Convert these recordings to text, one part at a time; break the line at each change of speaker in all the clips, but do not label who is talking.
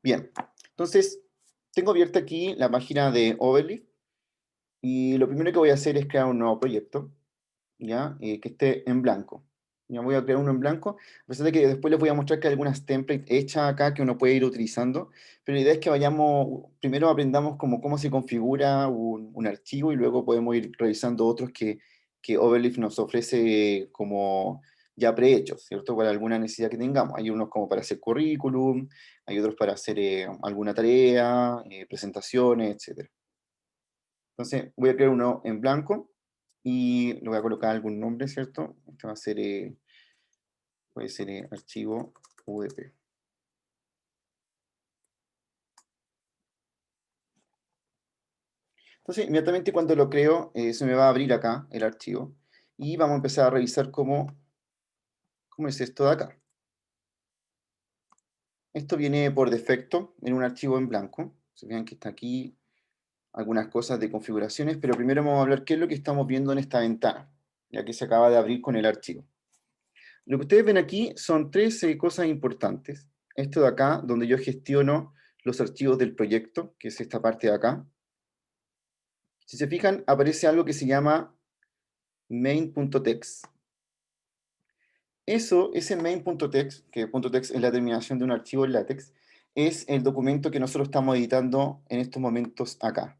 Bien, entonces tengo abierta aquí la página de Overleaf y lo primero que voy a hacer es crear un nuevo proyecto, ¿ya? Que esté en blanco. Ya voy a crear uno en blanco, a pesar de que después les voy a mostrar que hay algunas templates hechas acá que uno puede ir utilizando, pero la idea es que vayamos, primero aprendamos cómo se configura un archivo y luego podemos ir revisando otros que Overleaf nos ofrece como ya prehechos, ¿cierto? Para alguna necesidad que tengamos. Hay unos como para hacer currículum, hay otros para hacer alguna tarea, presentaciones, etcétera. Entonces voy a crear uno en blanco y le voy a colocar algún nombre, ¿cierto? Este va a ser, puede ser archivo UDP. Entonces, inmediatamente cuando lo creo, se me va a abrir acá el archivo y vamos a empezar a revisar cómo es esto de acá. Esto viene por defecto en un archivo en blanco. Se vean que está aquí algunas cosas de configuraciones, pero primero vamos a hablar qué es lo que estamos viendo en esta ventana, ya que se acaba de abrir con el archivo. Lo que ustedes ven aquí son tres cosas importantes. Esto de acá, donde yo gestiono los archivos del proyecto, que es esta parte de acá. Si se fijan, aparece algo que se llama main.txt. Ese main.txt, que .txt es la terminación de un archivo en LaTeX, es el documento que nosotros estamos editando en estos momentos acá.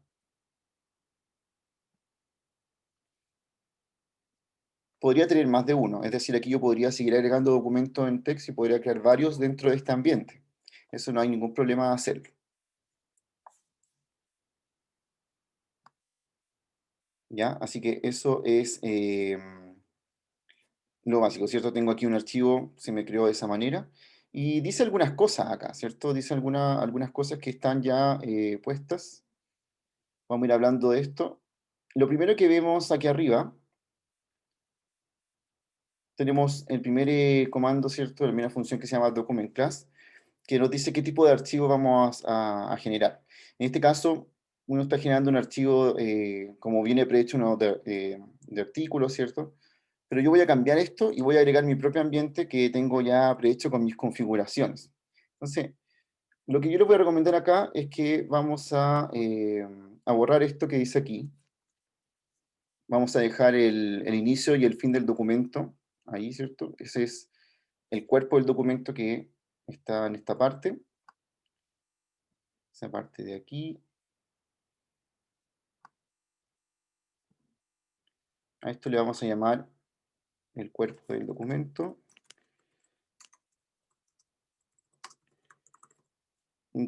Podría tener más de uno, es decir, aquí yo podría seguir agregando documentos en text y podría crear varios dentro de este ambiente. Eso no hay ningún problema de hacerlo. ¿Ya? Así que eso es lo básico, ¿cierto? Tengo aquí un archivo, se me creó de esa manera, y dice algunas cosas acá, ¿cierto? Dice algunas cosas que están ya puestas. Vamos a ir hablando de esto. Lo primero que vemos aquí arriba, tenemos el primer comando, ¿cierto? La primera función que se llama document class, que nos dice qué tipo de archivo vamos a generar. En este caso, uno está generando un archivo como viene prehecho uno de artículos, ¿cierto? Pero yo voy a cambiar esto y voy a agregar mi propio ambiente que tengo ya prehecho con mis configuraciones. Entonces, lo que yo les voy a recomendar acá es que vamos a borrar esto que dice aquí. Vamos a dejar el inicio y el fin del documento ahí, ¿cierto? Ese es el cuerpo del documento que está en esta parte. Esa parte de aquí. A esto le vamos a llamar el cuerpo del documento.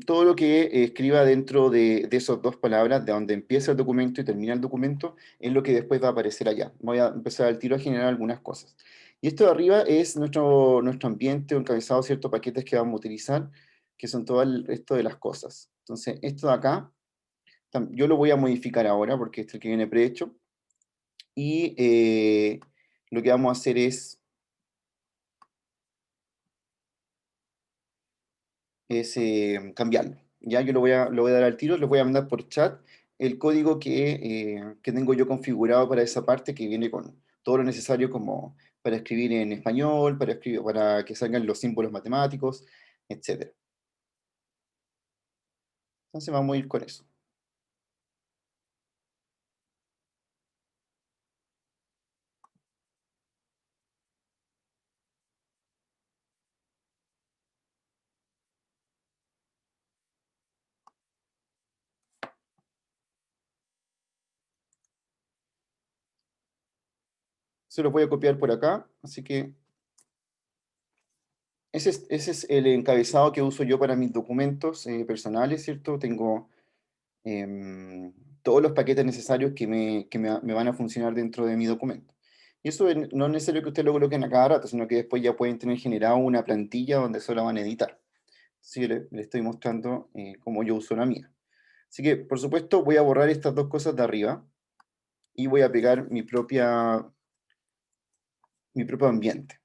Todo lo que escriba dentro de esas dos palabras, de donde empieza el documento y termina el documento, es lo que después va a aparecer allá. Voy a empezar al tiro a generar algunas cosas. Y esto de arriba es nuestro ambiente o encabezado, ciertos paquetes que vamos a utilizar, que son todo el resto de las cosas. Entonces, esto de acá, yo lo voy a modificar ahora, porque este es el que viene prehecho. Y lo que vamos a hacer es cambiarlo. Ya yo lo voy a dar al tiro, les voy a mandar por chat el código que tengo yo configurado para esa parte que viene con todo lo necesario como para escribir en español, para que salgan los símbolos matemáticos, etc. Entonces vamos a ir con eso. Se los voy a copiar por acá, así que ese es el encabezado que uso yo para mis documentos personales, ¿cierto? Tengo em, todos los paquetes necesarios que me van a funcionar dentro de mi documento. Y eso no es necesario que ustedes lo coloquen a cada rato, sino que después ya pueden tener generado una plantilla donde solo van a editar. Así que le estoy mostrando cómo yo uso la mía. Así que, por supuesto, voy a borrar estas dos cosas de arriba y voy a pegar mi propio ambiente.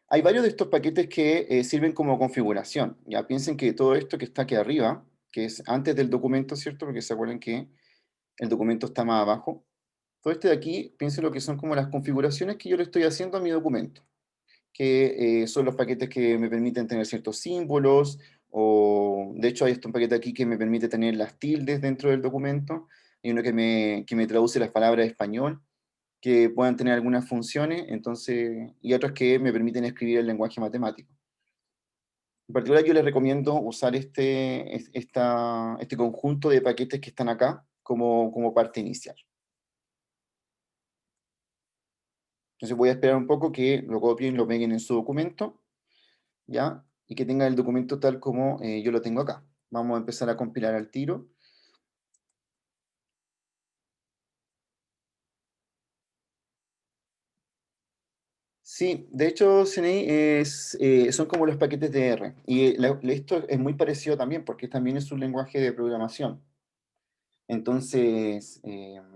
Hay varios de estos paquetes que sirven como configuración. Ya piensen que todo esto que está aquí arriba, que es antes del documento, ¿cierto? Porque se acuerdan que el documento está más abajo. Todo este de aquí, piensen lo que son como las configuraciones que yo le estoy haciendo a mi documento, que son los paquetes que me permiten tener ciertos símbolos, o de hecho hay un paquete aquí que me permite tener las tildes dentro del documento, y uno que me traduce las palabras de español, que puedan tener algunas funciones, entonces, y otros que me permiten escribir el lenguaje matemático. En particular, yo les recomiendo usar este conjunto de paquetes que están acá como parte inicial. Entonces voy a esperar un poco que lo copien, lo peguen en su documento, ¿ya? Y que tengan el documento tal como yo lo tengo acá. Vamos a empezar a compilar al tiro. Sí, de hecho, CNI son como los paquetes de R. Y esto es muy parecido también, porque también es un lenguaje de programación. Entonces,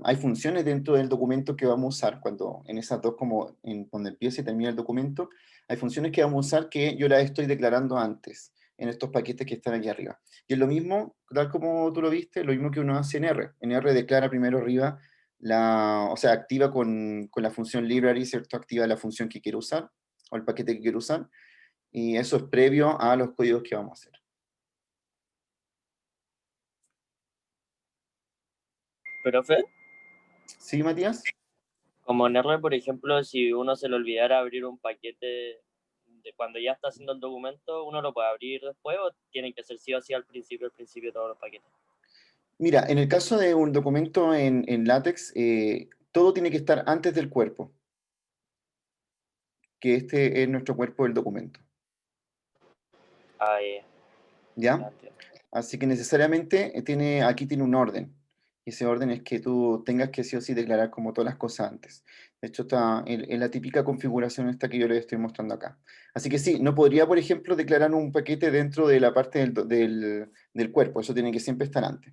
hay funciones dentro del documento que vamos a usar cuando en esas dos, como cuando empieza y termina el documento, hay funciones que vamos a usar que yo las estoy declarando antes en estos paquetes que están aquí arriba. Y es lo mismo, tal como tú lo viste, lo mismo que uno hace en R. En R declara primero arriba o sea, activa con la función library, ¿cierto? Activa la función que quiero usar o el paquete que quiero usar. Y eso es previo a los códigos que vamos a hacer.
Profe,
¿Sí, Matías?
como en R, por ejemplo, si uno se le olvidara abrir un paquete de cuando ya está haciendo el documento, ¿uno lo puede abrir después o tiene que ser sí o sí al principio de todos los paquetes?
Mira, en el caso de un documento en LaTeX, todo tiene que estar antes del cuerpo, que este es nuestro cuerpo del documento,
Ah, ya
¿ya?
entiendo.
Así que necesariamente aquí tiene un orden. Y ese orden es que tú tengas que sí o sí declarar como todas las cosas antes. De hecho, está en la típica configuración esta que yo les estoy mostrando acá. Así que sí, no podría, por ejemplo, declarar un paquete dentro de la parte del cuerpo. Eso tiene que siempre estar antes.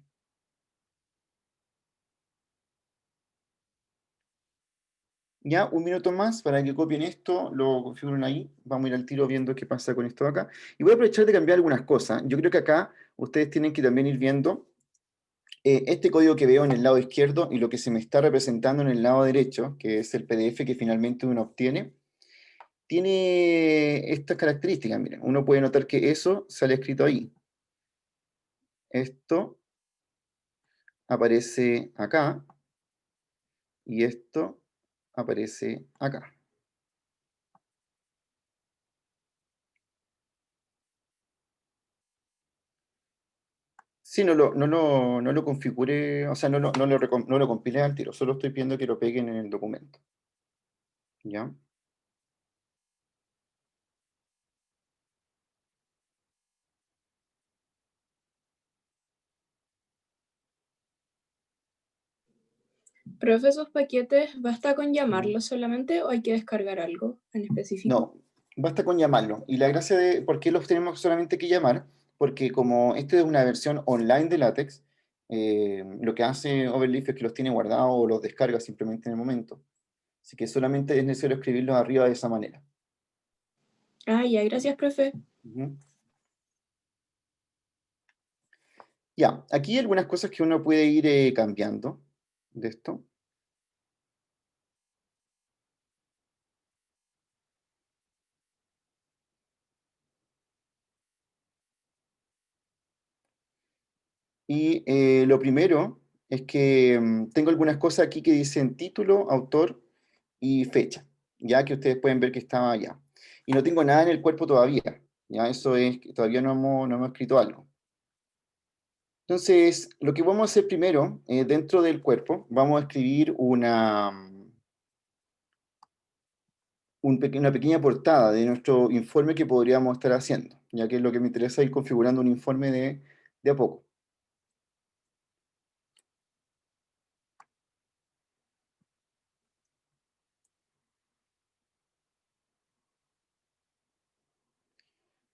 Ya, un minuto más para que copien esto, lo configuren ahí. Vamos a ir al tiro viendo qué pasa con esto de acá. Y voy a aprovechar de cambiar algunas cosas. Yo creo que acá ustedes tienen que también ir viendo este código que veo en el lado izquierdo y lo que se me está representando en el lado derecho, que es el PDF que finalmente uno obtiene, tiene estas características. Miren, uno puede notar que eso sale escrito ahí. Esto aparece acá y esto aparece acá. Sí, no lo configure, o sea, no lo compile al tiro, solo estoy pidiendo que lo peguen en el documento. ¿Ya?
Profe, ¿esos paquetes basta con
Ujú.
llamarlos solamente o hay que descargar algo en específico?
No, basta con llamarlo. Y la gracia de por qué los tenemos solamente que llamar, porque como esta es una versión online de LaTeX, lo que hace Overleaf es que los tiene guardados o los descarga simplemente en el momento. Así que solamente es necesario escribirlos arriba de esa manera.
Ah, ya, gracias, profe.
Ujú. Ya, aquí hay algunas cosas que uno puede ir cambiando de esto. Y lo primero es que tengo algunas cosas aquí que dicen título, autor y fecha, ya que ustedes pueden ver que estaba allá. Y no tengo nada en el cuerpo todavía, ya eso es, que todavía no hemos escrito algo. Entonces, lo que vamos a hacer primero, dentro del cuerpo, vamos a escribir una pequeña portada de nuestro informe que podríamos estar haciendo, ya que es lo que me interesa ir configurando un informe de a poco.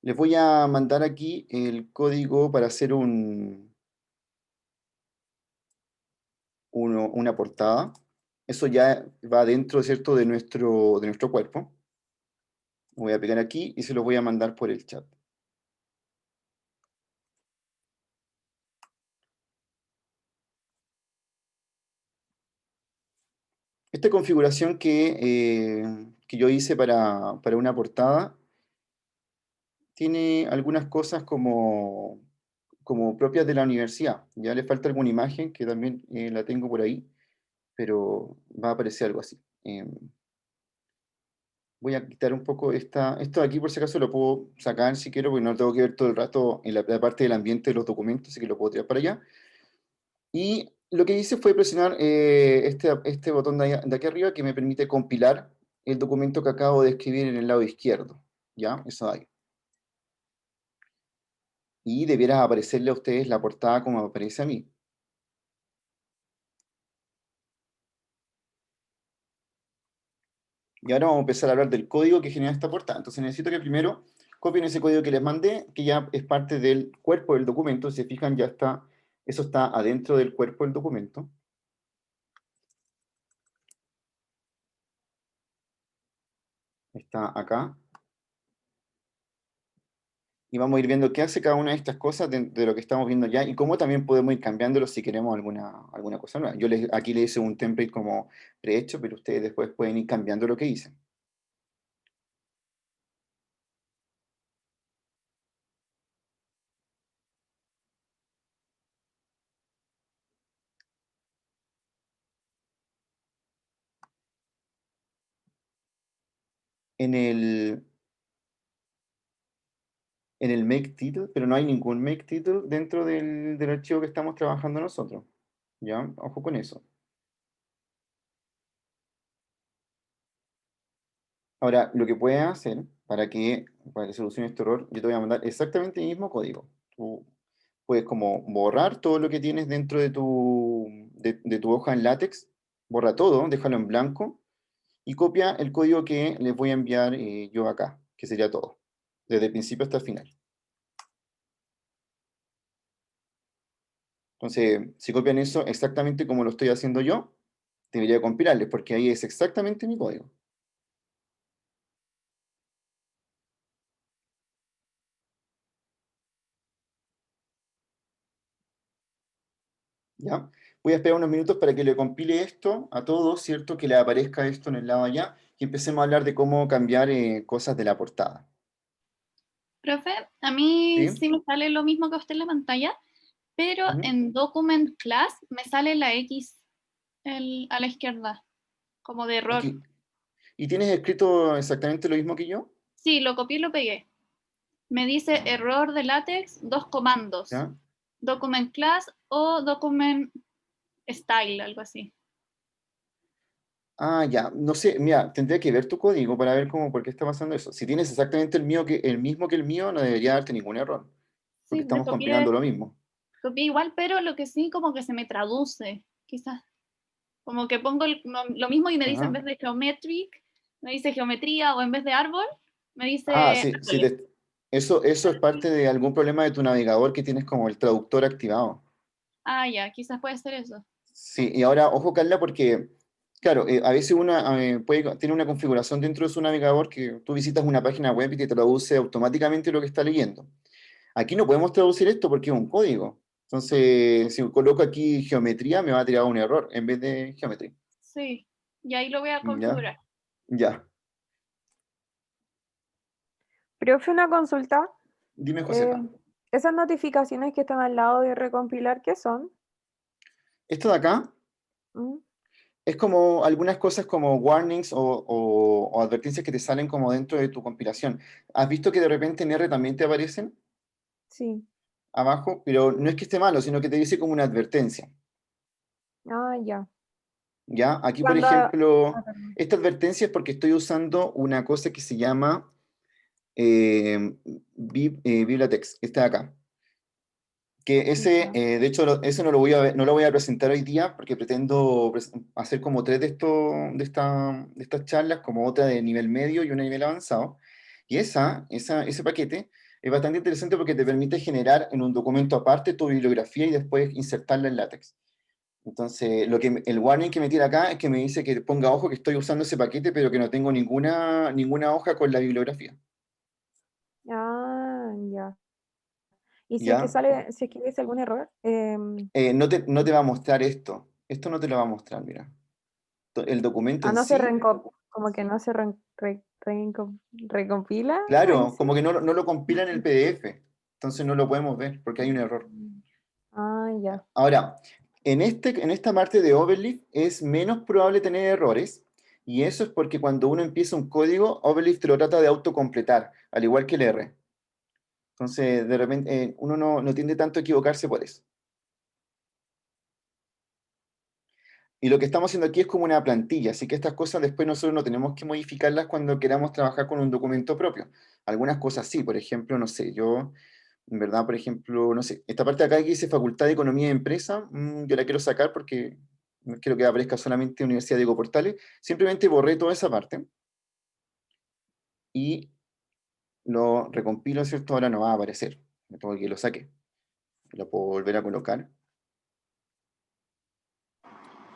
Les voy a mandar aquí el código para hacer una portada. Eso ya va dentro, ¿cierto?, de nuestro cuerpo. Lo voy a pegar aquí y se lo voy a mandar por el chat. Esta configuración que que yo hice para una portada, tiene algunas cosas como propias de la universidad. Ya le falta alguna imagen que también la tengo por ahí, pero va a aparecer algo así. Voy a quitar un poco esto de aquí, por si acaso lo puedo sacar si quiero, porque no lo tengo que ver todo el rato en la parte del ambiente de los documentos, así que lo puedo tirar para allá. Y lo que hice fue presionar este botón de aquí arriba que me permite compilar el documento que acabo de escribir en el lado izquierdo. ¿Ya? Eso de ahí. Y debiera aparecerle a ustedes la portada como me aparece a mí. Y ahora vamos a empezar a hablar del código que genera esta portada. Entonces necesito que primero copien ese código que les mandé, que ya es parte del cuerpo del documento. Si se fijan, ya está, eso está adentro del cuerpo del documento. Está acá. Y vamos a ir viendo qué hace cada una de estas cosas de lo que estamos viendo ya y cómo también podemos ir cambiándolo si queremos alguna cosa nueva. Yo aquí le hice un template como prehecho, pero ustedes después pueden ir cambiando lo que hice. En el make title, pero no hay ningún make title dentro del archivo que estamos trabajando nosotros. ¿Ya? Ojo con eso. Ahora, lo que puedes hacer para que solucione este error, yo te voy a mandar exactamente el mismo código. Tú puedes como borrar todo lo que tienes dentro de tu hoja en látex, borra todo, déjalo en blanco y copia el código que les voy a enviar yo acá, que sería todo, desde el principio hasta el final. Entonces, si copian eso exactamente como lo estoy haciendo yo, debería compilarles, porque ahí es exactamente mi código. ¿Ya? Voy a esperar unos minutos para que le compile esto a todos, ¿cierto? Que le aparezca esto en el lado allá y empecemos a hablar de cómo cambiar cosas de la portada.
Profe, a mí
¿Sí?
sí me sale lo mismo que a usted en la pantalla, pero
Ujú.
en Document Class me sale la X a la izquierda, como de error.
Aquí. ¿Y tienes escrito exactamente lo mismo que yo?
Sí, lo copié y lo pegué. Me dice error de látex, 2 comandos.
¿Ya?
Document Class o Document Style, algo así.
Ah, ya. No sé, mira, tendría que ver tu código para ver por qué está pasando eso. Si tienes exactamente el mismo que el mío, no debería darte ningún error, porque
Sí, me
estamos compilando lo mismo.
copié igual, pero lo que sí como que se me traduce, quizás. Como que pongo lo mismo y me dice en
Ajá.
vez de geometric, me dice geometría, o en vez de árbol, me
Ah,
dice
sí, sí,
árboles.
eso es parte de algún problema de tu navegador que tienes como el traductor activado.
Ah, ya, quizás puede ser eso.
Sí, y ahora, ojo, Carla, porque, claro, a veces tiene una configuración dentro de su navegador que tú visitas una página web y te traduce automáticamente lo que está leyendo. Aquí no podemos traducir esto porque es un código. Entonces, si coloco aquí geometría, me va a tirar un error en vez de geometría.
Sí, y ahí lo voy a
¿Ya?
configurar.
Ya.
Profe, una consulta.
Dime, Josefa.
Esas notificaciones que están al lado de recompilar, ¿qué son?
Esto de acá
¿Mm?
es como algunas cosas como warnings o advertencias que te salen como dentro de tu compilación. ¿Has visto que de repente en R también te aparecen
Sí.
abajo? Pero no es que esté malo, sino que te dice como una advertencia.
Ah, ya.
¿Ya? Aquí, por
Cuando...
ejemplo,
perdón.
esta advertencia es porque estoy usando una cosa que se llama Bibliotext, que está acá. Que ese,
Ya.
de hecho, eso no lo voy a presentar hoy día porque pretendo hacer como tres de estas charlas, como otra de nivel medio y una de nivel avanzado. Y ese paquete es bastante interesante porque te permite generar en un documento aparte tu bibliografía y después insertarla en LaTeX. Entonces, el warning que me tira acá es que me dice que ponga ojo que estoy usando ese paquete, pero que no tengo ninguna hoja con la bibliografía.
Ah, ya. Y si es que
¿Ya?
sale, si es que dice algún error,
No te va a mostrar esto. Esto no te lo va a mostrar, mira. El documento en
no se
sí,
Como que no se recompila.
Claro, como que no lo compila en el PDF, entonces no lo podemos ver porque hay un error.
Ah, ya.
Ahora, en esta parte de Overleaf es menos probable tener errores, y eso es porque cuando uno empieza un código, Overleaf te lo trata de autocompletar, al igual que el R. Entonces, de repente, uno no tiende tanto a equivocarse por eso. Y lo que estamos haciendo aquí es como una plantilla, así que estas cosas después nosotros no tenemos que modificarlas cuando queramos trabajar con un documento propio. Algunas cosas sí, por ejemplo, no sé, yo, en verdad, por ejemplo, no sé, esta parte de acá que dice Facultad de Economía y Empresa, yo la quiero sacar porque no quiero que aparezca solamente Universidad Diego Portales, simplemente borré toda esa parte y lo recompilo, ¿cierto? Ahora no va a aparecer, me tengo que lo saque, lo puedo volver a colocar,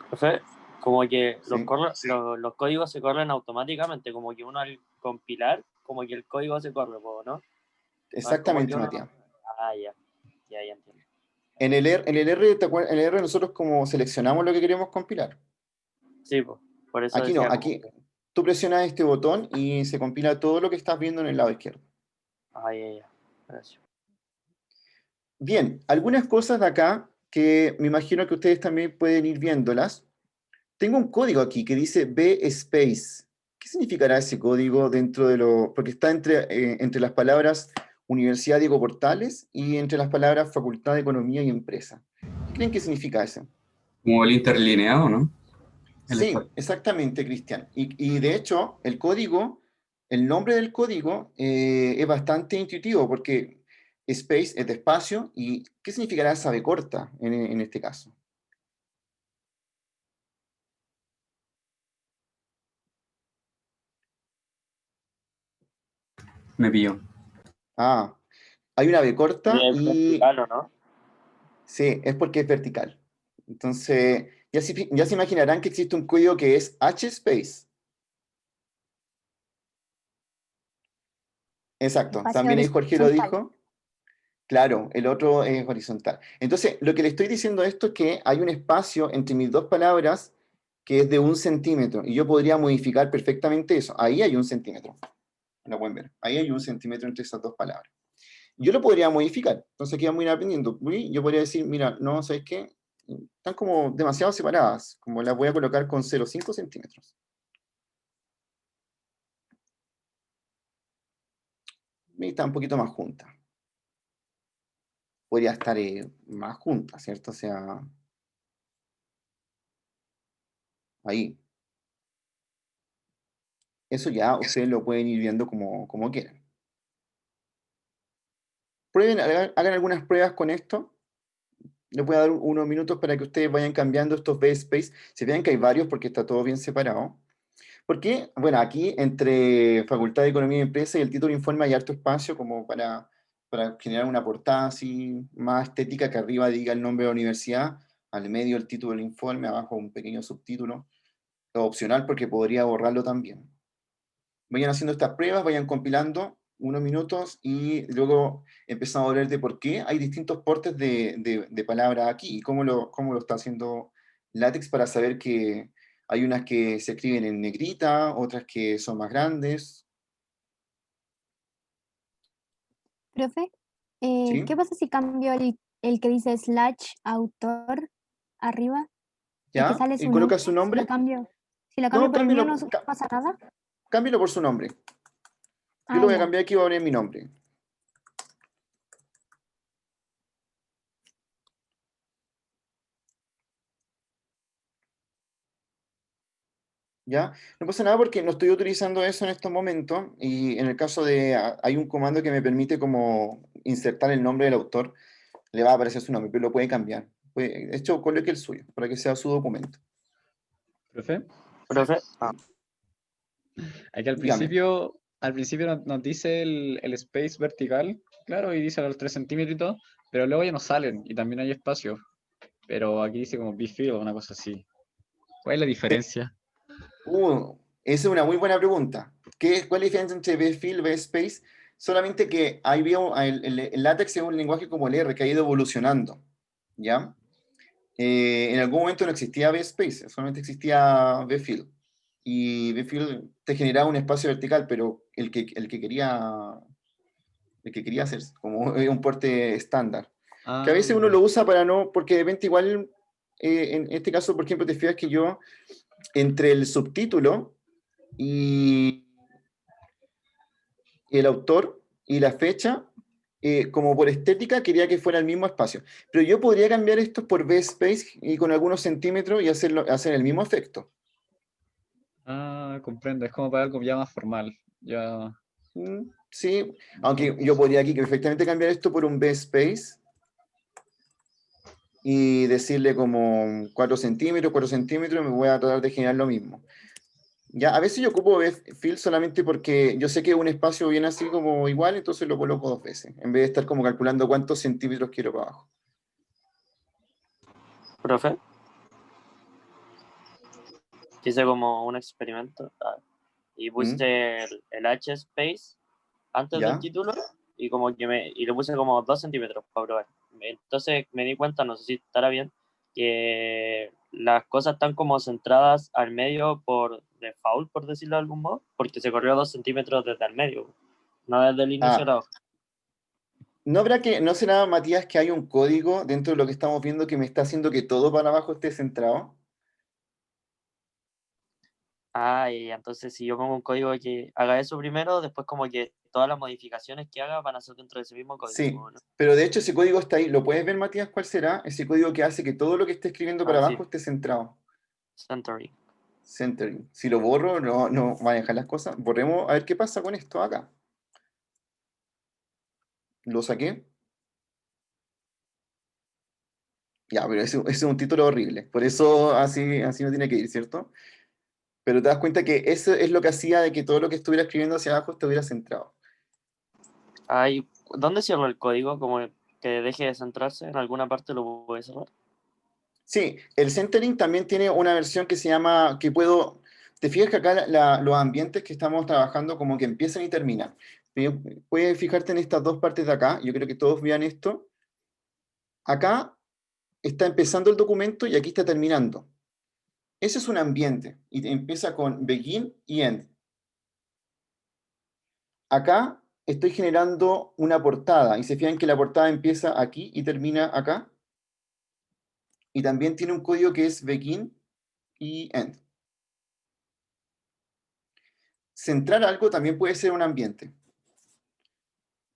Profe, como que
¿sí?
los códigos se corren automáticamente, como que uno al compilar, como que el código se corre, ¿no? No es como que
Exactamente,
uno...
Matías.
Ah, ya entiendo.
En el R, en el R nosotros como seleccionamos lo que queremos compilar.
Sí, pues, por eso
Aquí no,
decía como
aquí
que...
tú presionas este botón y se compila todo lo que estás viendo en el lado izquierdo.
Ya. Gracias.
Bien, algunas cosas de acá que me imagino que ustedes también pueden ir viéndolas. Tengo un código aquí que dice B-Space. ¿Qué significará ese código dentro de lo...? Porque está entre las palabras Universidad Diego Portales y entre las palabras Facultad de Economía y Empresa. ¿Qué creen que significa eso?
Como el interlineado, ¿no?
Sí, exactamente, Cristian. Y de hecho, el nombre del código es bastante intuitivo porque space es de espacio y ¿qué significará esa B corta en este caso?
Me pilló.
Ah, hay una B corta
Es
y
vertical, ¿o no?
sí, es porque es vertical. Entonces, ya se imaginarán que existe un código que es H-space. Exacto,
Espacio
también ahí Jorge lo
horizontal.
dijo. Claro, el otro es horizontal. Entonces, lo que le estoy diciendo esto es que hay un espacio entre mis dos palabras que es de 1 centímetro, y yo podría modificar perfectamente eso. Ahí hay 1 centímetro. Lo pueden ver. Ahí hay 1 centímetro entre esas dos palabras. Yo lo podría modificar. Entonces, aquí vamos a ir aprendiendo. Yo podría decir, mira, no, ¿sabes qué? Están como demasiado separadas. Como las voy a colocar con 0,5 centímetros. Y está un poquito más junta. Podría estar más junta, ¿cierto? O sea, ahí. Eso ya ustedes lo pueden ir viendo como quieran. Prueben, hagan algunas pruebas con esto. Les voy a dar unos minutos para que ustedes vayan cambiando estos B-Space. Se vean que hay varios porque está todo bien separado. Porque, bueno, aquí entre Facultad de Economía y Empresa y el título informe hay harto espacio como para generar una portada así más estética que arriba diga el nombre de la universidad, al medio el título del informe, abajo un pequeño subtítulo. Opcional porque podría borrarlo también. Vayan haciendo estas pruebas, vayan compilando unos minutos y luego empezamos a hablar de por qué hay distintos portes de palabras aquí y cómo lo está haciendo LaTeX para saber que hay unas que se escriben en negrita, otras que son más grandes.
Profe,
¿Sí?
¿qué pasa si cambio el que dice slash autor arriba? El que
¿Ya?
sale
¿Y
su nombre,
colocas su nombre?
si lo cambio
No,
por el mío
cámbialo,
no pasa nada.
cámbialo por su nombre. Yo
Ah,
lo voy a
ya.
cambiar aquí y voy a poner mi nombre. ¿Ya? No pasa nada porque no estoy utilizando eso en estos momentos y en el caso hay un comando que me permite como insertar el nombre del autor, le va a aparecer su nombre, pero lo puede cambiar. De hecho, coloque el suyo para que sea su documento.
Profe,
Profe,
¿Sí?
aquí
Dígame.
al principio nos dice el space vertical, claro, y dice a los 3 centímetros y todo, pero luego ya no salen y también hay espacio. Pero aquí dice como B-fill o una cosa así. ¿Cuál es la
Eh,
diferencia?
Esa es una muy buena pregunta. ¿Cuál es la diferencia entre BFIL y BSpace? Solamente que el LaTeX es un lenguaje como el R que ha ido evolucionando. ¿Ya? En algún momento no existía BSpace, solamente existía BFIL. y Bfield te generaba un espacio vertical, pero el que quería hacer, como un porte estándar. Que a veces uno lo usa para no, porque de repente igual, en este caso, por ejemplo, te fijas que yo, entre el subtítulo y el autor y la fecha, como por estética, quería que fuera el mismo espacio. Pero yo podría cambiar esto por VSpace y con algunos centímetros y hacer el mismo efecto.
Ah, comprendo. Es como para algo ya más formal. Ya.
Sí, aunque yo podría aquí perfectamente cambiar esto por un VSpace y decirle como 4 centímetros, me voy a tratar de generar lo mismo. Ya, a veces yo ocupo fill solamente porque yo sé que un espacio viene así como igual, entonces lo coloco 2 veces, en vez de estar como calculando cuántos centímetros quiero para abajo.
Profe, hice como un experimento y puse el H-Space antes
¿Ya?
del título y como que y le puse como 2 centímetros para probar. Entonces me di cuenta, no sé si estará bien, que las cosas están como centradas al medio por default, por decirlo de algún modo, porque se corrió 2 centímetros desde el medio, no desde el inicio de la hoja.
¿No será, Matías, que hay un código dentro de lo que estamos viendo que me está haciendo que todo para abajo esté centrado?
Y entonces si yo pongo un código que haga eso primero, después como que todas las modificaciones que haga van a ser dentro de ese mismo código.
Sí,
¿no?
pero de hecho ese código está ahí. ¿Lo puedes ver, Matías? ¿Cuál será? Ese código que hace que todo lo que esté escribiendo para abajo
Sí.
esté centrado.
Centering.
Centering. Si lo borro, no va a dejar las cosas. Borremos a ver qué pasa con esto acá. Lo saqué. Ya, pero ese es un título horrible. Por eso así no tiene que ir, ¿cierto? Pero te das cuenta que eso es lo que hacía de que todo lo que estuviera escribiendo hacia abajo estuviera centrado.
¿Dónde cierro el código? Como que deje de centrarse, en alguna parte lo puede cerrar.
Sí, el centering también tiene una versión que se llama, te fijas que acá los ambientes que estamos trabajando como que empiezan y terminan. Puedes fijarte en estas dos partes de acá, yo creo que todos vean esto. Acá está empezando el documento y aquí está terminando. Ese es un ambiente y empieza con begin y end. Acá estoy generando una portada y se fijan que la portada empieza aquí y termina acá. Y también tiene un código que es begin y end. Centrar algo también puede ser un ambiente.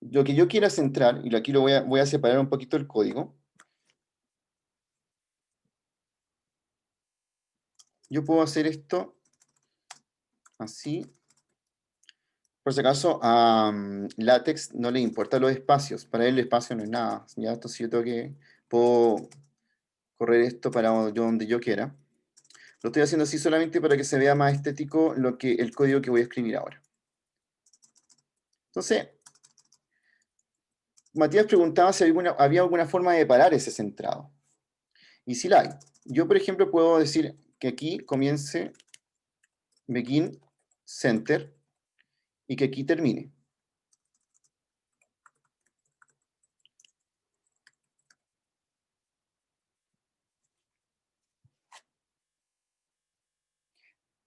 Lo que yo quiera centrar, y aquí voy a separar un poquito el código. Yo puedo hacer esto así. Por si acaso, a LaTeX no le importa los espacios. Para él el espacio no es nada. ¿Ya? Entonces yo puedo correr esto para donde yo quiera. Lo estoy haciendo así solamente para que se vea más estético el código que voy a escribir ahora. Entonces, Matías preguntaba si había alguna forma de parar ese centrado. Y sí la hay. Yo, por ejemplo, puedo decir que aquí comience begin center y que aquí termine.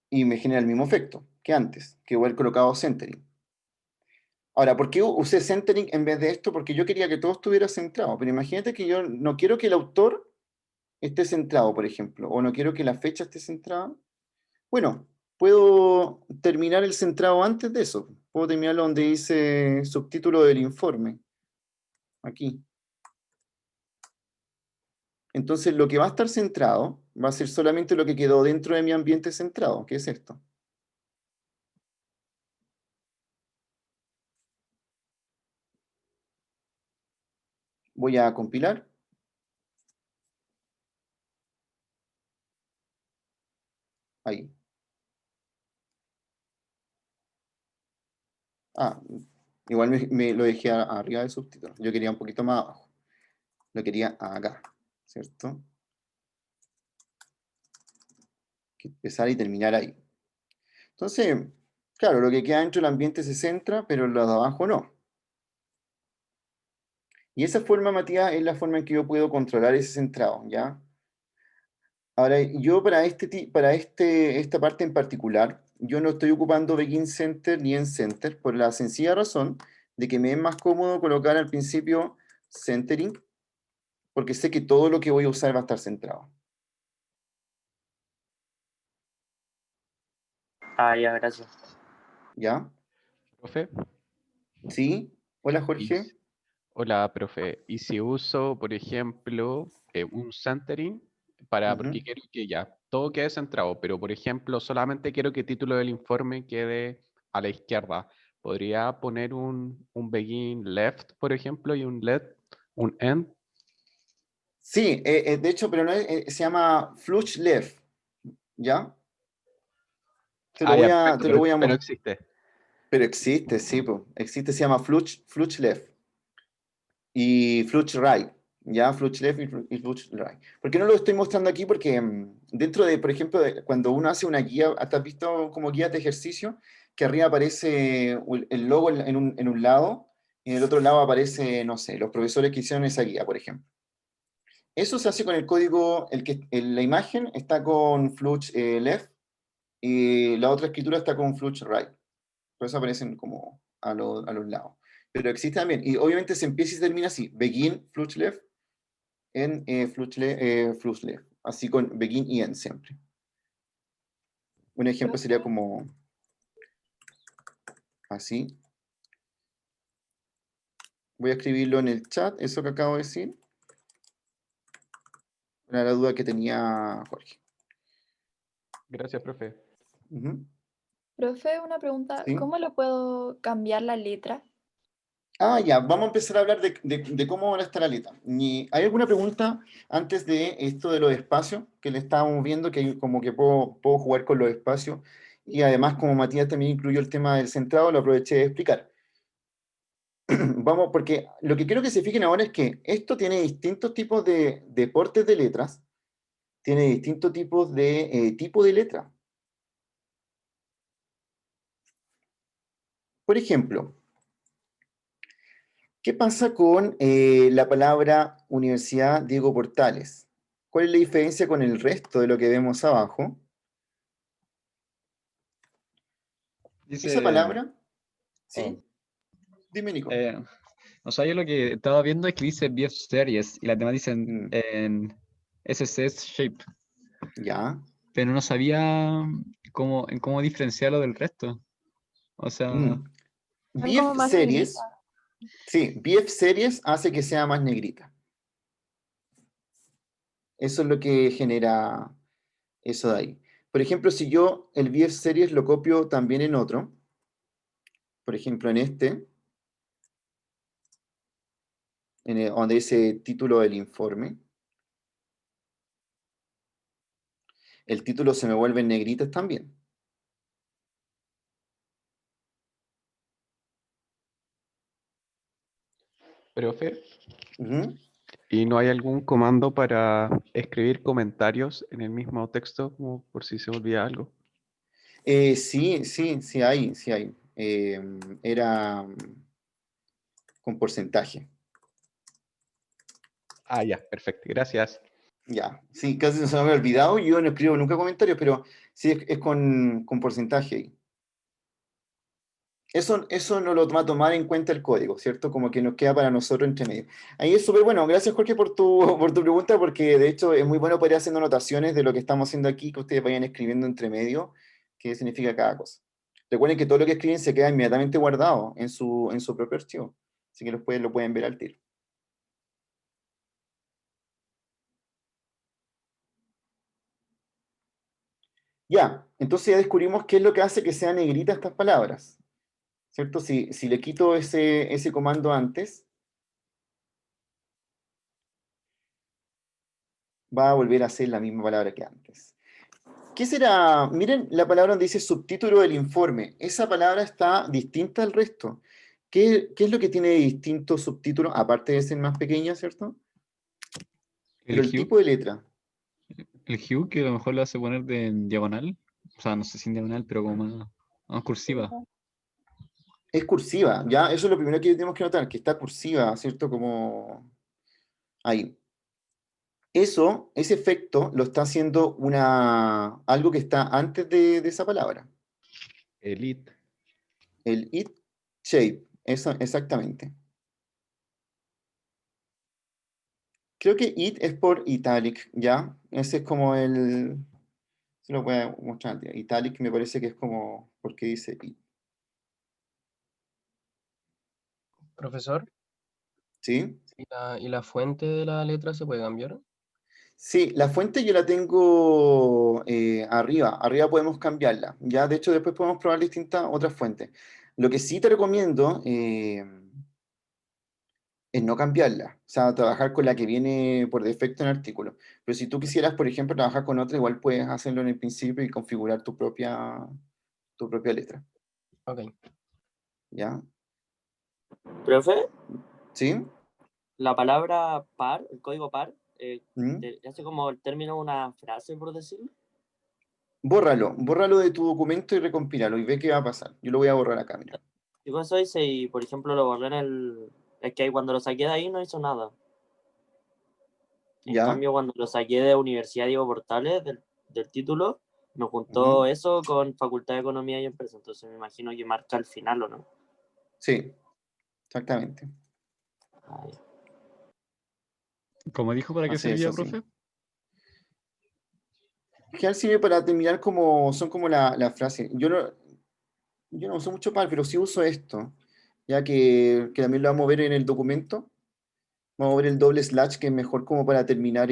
Y me genera el mismo efecto que antes, que hubiera colocado centering. Ahora, ¿por qué usé centering en vez de esto? Porque yo quería que todo estuviera centrado, pero imagínate que yo no quiero que el autor esté centrado, por ejemplo, o no quiero que la fecha esté centrada. Bueno, puedo terminar el centrado antes de eso. Puedo terminarlo donde dice subtítulo del informe. Aquí. Entonces, lo que va a estar centrado va a ser solamente lo que quedó dentro de mi ambiente centrado, que es esto. Voy a compilar. Ahí. Igual me lo dejé arriba del subtítulo. Yo quería un poquito más abajo. Lo quería acá, ¿cierto? Que empezar y terminar ahí. Entonces, claro, lo que queda dentro del ambiente se centra, pero lo de abajo no. Y esa forma, Matías, es la forma en que yo puedo controlar ese centrado, ¿ya? Ahora, yo esta parte en particular, yo no estoy ocupando Begin Center ni End Center por la sencilla razón de que me es más cómodo colocar al principio centering, porque sé que todo lo que voy a usar va a estar centrado.
Ah, ya, gracias.
¿Ya?
Profe,
¿Sí? Hola,
y
Jorge.
s- hola, profe. Y si uso, por ejemplo, un centering porque
Ujú.
quiero que ya todo quede centrado, pero por ejemplo, solamente quiero que el título del informe quede a la izquierda. ¿Podría poner un begin left, por ejemplo, y un let, un end?
Sí, de hecho, pero no se llama Fluch Left, ¿ya?
Ah, ya, perfecto,
Te lo voy a
pero
mostrar.
existe.
Pero existe, sí, po. Existe, se llama Fluch Left y Fluch Right, ¿ya? Fluch Left y Fluch Right. ¿Por qué no lo estoy mostrando aquí? Porque dentro de, por ejemplo, cuando uno hace una guía, ¿hasta has visto como guías de ejercicio? Que arriba aparece el logo en un lado y en el otro lado aparece, no sé, los profesores que hicieron esa guía, por ejemplo. Eso se hace con el código, la imagen está con Fluch Left y la otra escritura está con Fluch Right. Por eso aparecen como a los lados. Pero existe también, y obviamente se empieza y se termina así, begin, Fluch Left, en Fluch Left, así con begin y end siempre. Un ejemplo sería
Profe,
como así. Voy a escribirlo en el chat, eso que acabo de decir. Era la duda que tenía Jorge.
Gracias, profe.
Ujú.
profe, una pregunta,
¿Sí?
¿cómo le puedo cambiar la letra?
Ah, ya, vamos a empezar a hablar de cómo van a estar la letra. ¿Hay alguna pregunta antes de esto de los espacios que le estábamos viendo, que como que puedo jugar con los espacios? Y además, como Matías también incluyó el tema del centrado, lo aproveché de explicar. Vamos, porque lo que quiero que se fijen ahora es que esto tiene distintos tipos de portes de letras, tiene distintos tipos de tipo de letra. Por ejemplo, ¿qué pasa con la palabra Universidad Diego Portales? ¿Cuál es la diferencia con el resto de lo que vemos abajo? Esa
Dice,
palabra,
oh,
¿sí? Dime, Nico.
eh, o sea, yo lo que estaba viendo es que dice BF Series y las demás dicen
Mm,
en SSS Shape,
ya.
pero no sabía cómo diferenciarlo del resto. O sea,
Mm.
Son como
BF
más
Series,
negritas.
sí, BF Series hace que sea más negrita. Eso es lo que genera eso de ahí. Por ejemplo, si yo el BF Series lo copio también en otro, por ejemplo en este, donde dice título del informe, el título se me vuelve en negritas también.
Profe,
Ujú.
¿y no hay algún comando para escribir comentarios en el mismo texto, como por si se olvida algo?
Sí hay, sí hay. Era con porcentaje.
Ah, ya, perfecto, gracias.
Ya, sí, casi se me había olvidado. Yo no escribo nunca comentarios, pero sí es con porcentaje ahí. Eso no lo va a tomar en cuenta el código, ¿cierto? Como que nos queda para nosotros entre medio. Ahí es súper bueno. Gracias, Jorge, por por tu pregunta, porque de hecho es muy bueno poder ir haciendo anotaciones de lo que estamos haciendo aquí, que ustedes vayan escribiendo entre medio, qué significa cada cosa. Recuerden que todo lo que escriben se queda inmediatamente guardado en su propio archivo, así que lo pueden ver al tiro. Ya, entonces ya descubrimos qué es lo que hace que sean negritas estas palabras, ¿cierto? Si le quito ese comando antes, va a volver a ser la misma palabra que antes. ¿Qué será? Miren la palabra donde dice subtítulo del informe. Esa palabra está distinta al resto. ¿Qué es lo que tiene de distinto subtítulo? Aparte de ser más pequeña, ¿cierto?
el
Pero el
hue,
tipo de letra.
el hue que a lo mejor lo hace poner en diagonal, o sea, no sé si en diagonal, pero como más cursiva.
Es cursiva, ¿ya? Eso es lo primero que tenemos que notar, que está cursiva, ¿cierto? Como ahí. ese efecto lo está haciendo algo que está antes de esa palabra.
El it.
El it shape, eso, exactamente. Creo que it es por italic, ¿ya? Ese es como se lo voy a mostrar. Italic me parece que es como, porque dice it.
Profesor,
¿Sí?
¿y la fuente de la letra se puede cambiar?
Sí, la fuente yo la tengo arriba. Arriba podemos cambiarla. Ya, de hecho, después podemos probar distintas otras fuentes. Lo que sí te recomiendo es no cambiarla. O sea, trabajar con la que viene por defecto en el artículo. Pero si tú quisieras, por ejemplo, trabajar con otra, igual puedes hacerlo en el principio y configurar tu propia letra.
Ok.
¿Ya?
Profe,
¿Sí?
la palabra par, el código par,
¿Mm?
hace como el término de una frase, por decirlo.
Bórralo de tu documento y recompílalo y ve qué va a pasar. Yo lo voy a borrar acá, mira.
Y con eso hice, y por ejemplo lo borré en el... Es que cuando lo saqué de ahí no hizo nada. En
¿Ya?
cambio, cuando lo saqué de Universidad Diego Portales, del título, me juntó
Ujú.
eso con Facultad de Economía y Empresa. Entonces me imagino que marca al final, ¿o no?
Sí, exactamente.
Ah, ya.
Como dijo, ¿para qué
Así es,
servía,
así.
profe?
Que sirve para terminar son como la frase. Yo no uso mucho par, pero sí uso esto, ya que también lo vamos a ver en el documento. Vamos a ver el doble slash, que es mejor como para terminar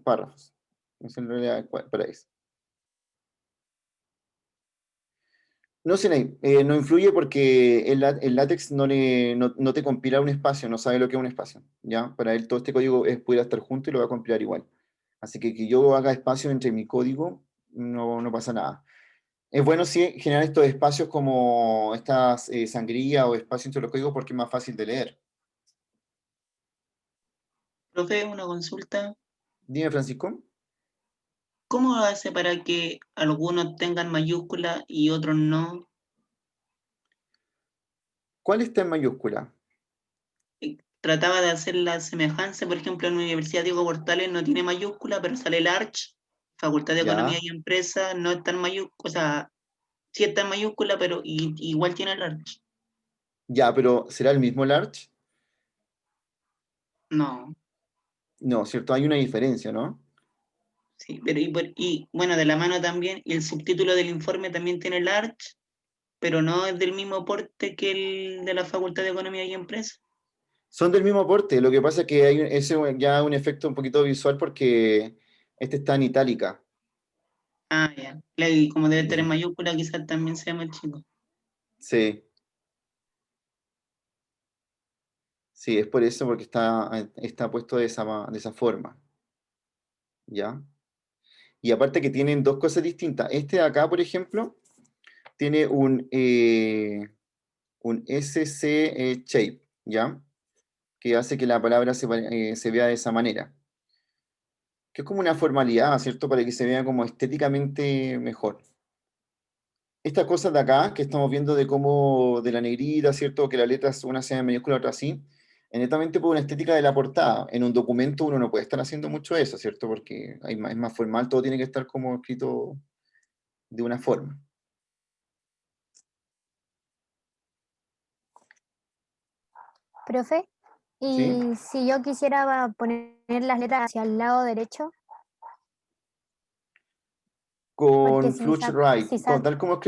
párrafos. Eso en realidad para eso. No sé, Ney, no influye porque el látex no te compila un espacio, no sabe lo que es un espacio. ¿Ya? Para él todo este código pudiera estar junto y lo va a compilar igual. Así que yo haga espacio entre mi código, no pasa nada. Es bueno sí generar estos espacios como estas sangría o espacios entre los códigos porque es más fácil de leer.
Profe, una consulta.
Dime, Francisco.
¿Cómo hace para que algunos tengan mayúscula y otros no?
¿Cuál está en mayúscula?
Trataba de hacer la semejanza, por ejemplo, en la Universidad Diego Portales no tiene mayúscula, pero sale el Arch, Facultad de Economía
Ya,
y Empresa, no está en mayúscula, o sea, sí está en mayúscula, pero igual tiene el Arch.
ya, pero ¿será el mismo large?
No,
No, ¿cierto? Hay una diferencia, ¿no?
sí, pero bueno, de la mano también, y el subtítulo del informe también tiene el Arch, pero no es del mismo porte que el de la Facultad de Economía y Empresa.
Son del mismo aporte, lo que pasa es que hay ese ya un efecto un poquito visual porque este está en itálica.
Ah, ya. Y como debe estar en
Ujú.
mayúscula, quizás también sea más chico.
Sí, sí, es por eso, porque está puesto de esa forma. ¿Ya? Y aparte que tienen dos cosas distintas. Este de acá, por ejemplo, tiene un SC shape, ¿ya? Que hace que la palabra se vea de esa manera. Que es como una formalidad, ¿cierto? Para que se vea como estéticamente mejor. Estas cosas de acá, que estamos viendo de cómo, de la negrita, ¿cierto? Que las letras, una sea en mayúscula, otra así, netamente por una estética de la portada. En un documento uno no puede estar haciendo mucho eso, ¿cierto? Porque es más formal, todo tiene que estar como escrito de una forma.
Profe,
¿Sí?
y si yo quisiera poner las letras hacia el lado derecho, porque
Con
si
Flush Write,
si saco,
tal como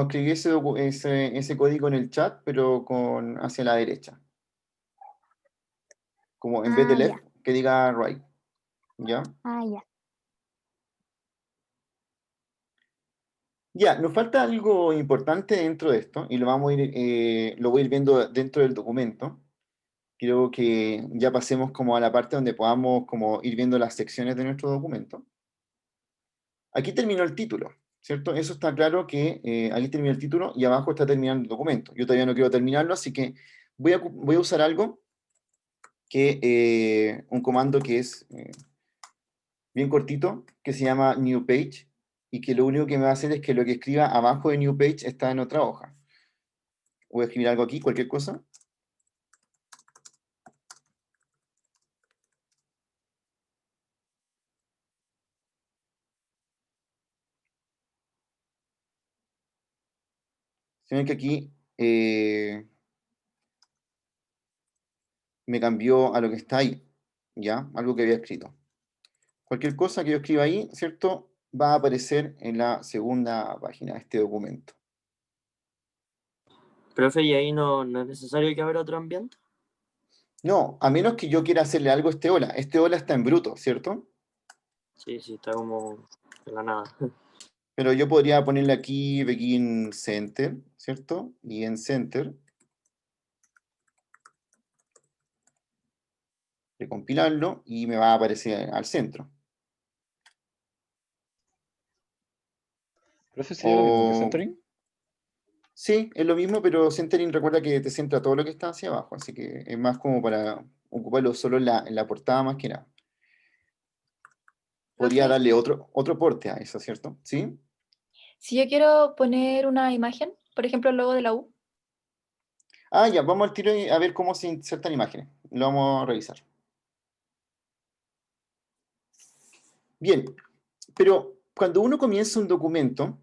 escribí ese código en el chat, pero hacia la derecha. Como en vez de
ah, ya,
left, que diga right. ¿Ya?
ah, ya.
Ya, nos falta algo importante dentro de esto, y lo voy a ir viendo dentro del documento. Creo que ya pasemos como a la parte donde podamos como ir viendo las secciones de nuestro documento. Aquí terminó el título, ¿cierto? Eso está claro que aquí termina el título y abajo está terminando el documento. Yo todavía no quiero terminarlo, así que voy a usar algo un comando que es bien cortito, que se llama new page, y que lo único que me va a hacer es que lo que escriba abajo de new page está en otra hoja. Voy a escribir algo aquí, cualquier cosa. tienen que aquí me cambió a lo que está ahí, ¿ya? Algo que había escrito. Cualquier cosa que yo escriba ahí, ¿cierto? Va a aparecer en la segunda página de este documento.
Profe, ¿y ahí no es necesario que abra otro ambiente?
No, a menos que yo quiera hacerle algo a este hola. Este hola está en bruto, ¿cierto?
Sí, está como en la nada.
Pero yo podría ponerle aquí begin center, ¿cierto? Y en center, recompilarlo y me va a aparecer al centro.
¿Profe, sería lo mismo que
O-
centering?
Sí, es lo mismo, pero centering recuerda que te centra todo lo que está hacia abajo, así que es más como para ocuparlo solo en la portada más que nada. Podría
Profe,
darle otro porte a eso, ¿cierto? ¿Sí?
si yo quiero poner una imagen, por ejemplo, el logo de la U,
Ah, ya, vamos al tiro a ver cómo se insertan imágenes. Lo vamos a revisar. Bien, pero cuando uno comienza un documento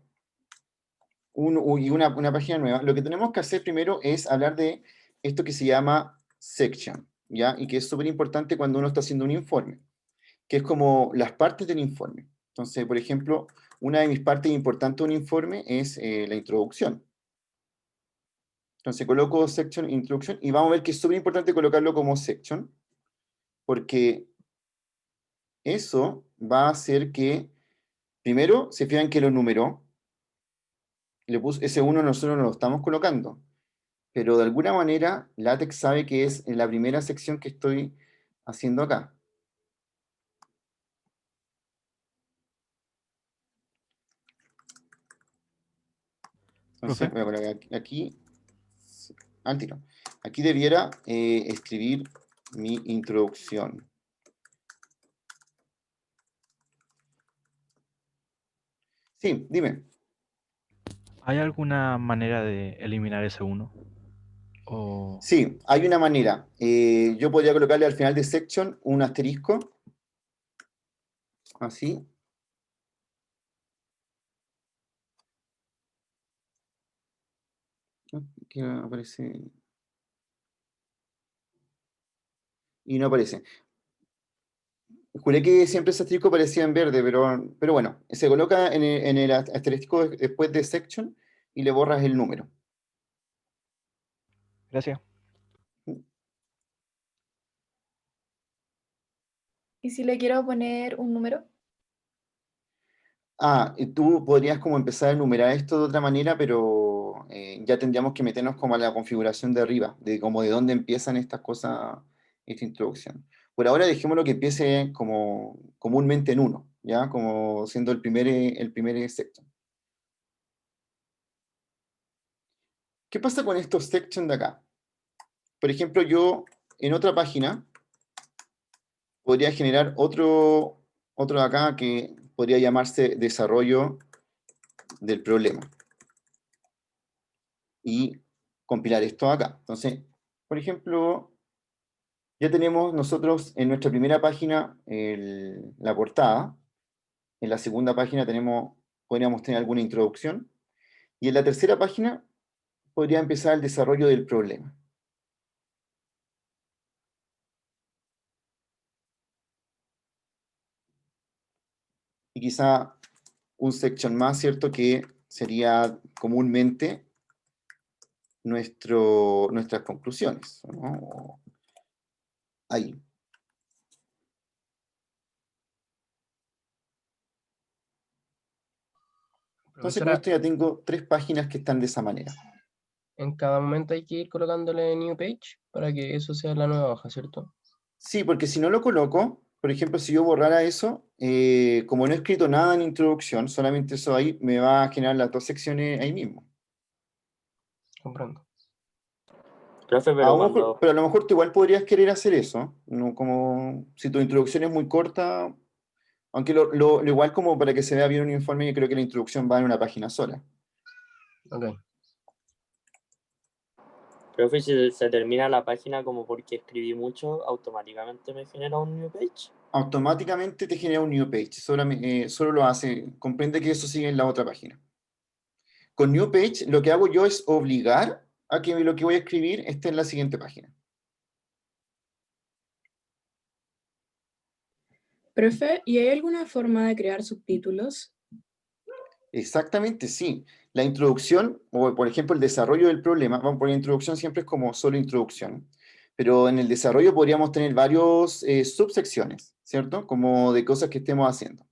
y una página nueva, lo que tenemos que hacer primero es hablar de esto que se llama section, ¿ya? Y que es súper importante cuando uno está haciendo un informe, que es como las partes del informe. Entonces, por ejemplo, una de mis partes importantes de un informe es la introducción. Entonces coloco section, introduction, y vamos a ver que es súper importante colocarlo como section, porque eso va a hacer que, primero, se fijan que lo numeró, ese 1 nosotros no lo estamos colocando, pero de alguna manera LaTeX sabe que es en la primera sección que estoy haciendo acá. Entonces,
Profe,
voy a colocar aquí al tiro. Aquí debiera escribir mi introducción. Sí, dime.
¿hay alguna manera de eliminar ese uno? O
Sí, hay una manera. Yo podría colocarle al final de section un asterisco, así. Que aparece. Y no aparece. Juré que siempre ese asterisco aparecía en verde, pero bueno, se coloca en el asterisco después de section y le borras el número.
gracias.
y si le quiero poner un número,
Ah, y tú podrías como empezar a enumerar esto de otra manera, pero ya tendríamos que meternos como a la configuración de arriba, de como de dónde empiezan estas cosas, esta introducción. Por ahora dejémoslo que empiece como comúnmente en 1, ¿ya? Como siendo el primer section. ¿Qué pasa con estos sections de acá? Por ejemplo, yo en otra página podría generar otro de acá que podría llamarse desarrollo del problema. Y compilar esto acá. Entonces, por ejemplo, ya tenemos nosotros en nuestra primera página la portada. En la segunda página podríamos tener alguna introducción. Y en la tercera página podría empezar el desarrollo del problema. Y quizá un section más, ¿cierto? Que sería comúnmente nuestras conclusiones, ¿no? Ahí. Entonces con
Profesora,
esto ya tengo 3 páginas que están de esa manera.
en cada momento hay que ir colocándole new page para que eso sea la nueva hoja, ¿cierto?
Sí, porque si no lo coloco, por ejemplo, si yo borrara eso, como no he escrito nada en introducción, solamente eso ahí, me va a generar las 2 secciones ahí mismo.
Comprendo.
Profe, pero cuando...
Pero a lo mejor tú igual podrías querer hacer eso, ¿no? Como si tu introducción es muy corta, aunque lo igual como para que se vea bien un informe, yo creo que la introducción va en una página sola.
Ok.
Profe, si se termina la página como porque escribí mucho, automáticamente me genera un new page.
Automáticamente te genera un new page, solo lo hace, comprende que eso sigue en la otra página. Con New Page lo que hago yo es obligar a que lo que voy a escribir esté en la siguiente página.
Profe, ¿y hay alguna forma de crear subtítulos?
Exactamente, sí. La introducción, o por ejemplo el desarrollo del problema, vamos a poner introducción siempre es como solo introducción, pero en el desarrollo podríamos tener varios subsecciones, ¿cierto? Como de cosas que estemos haciendo.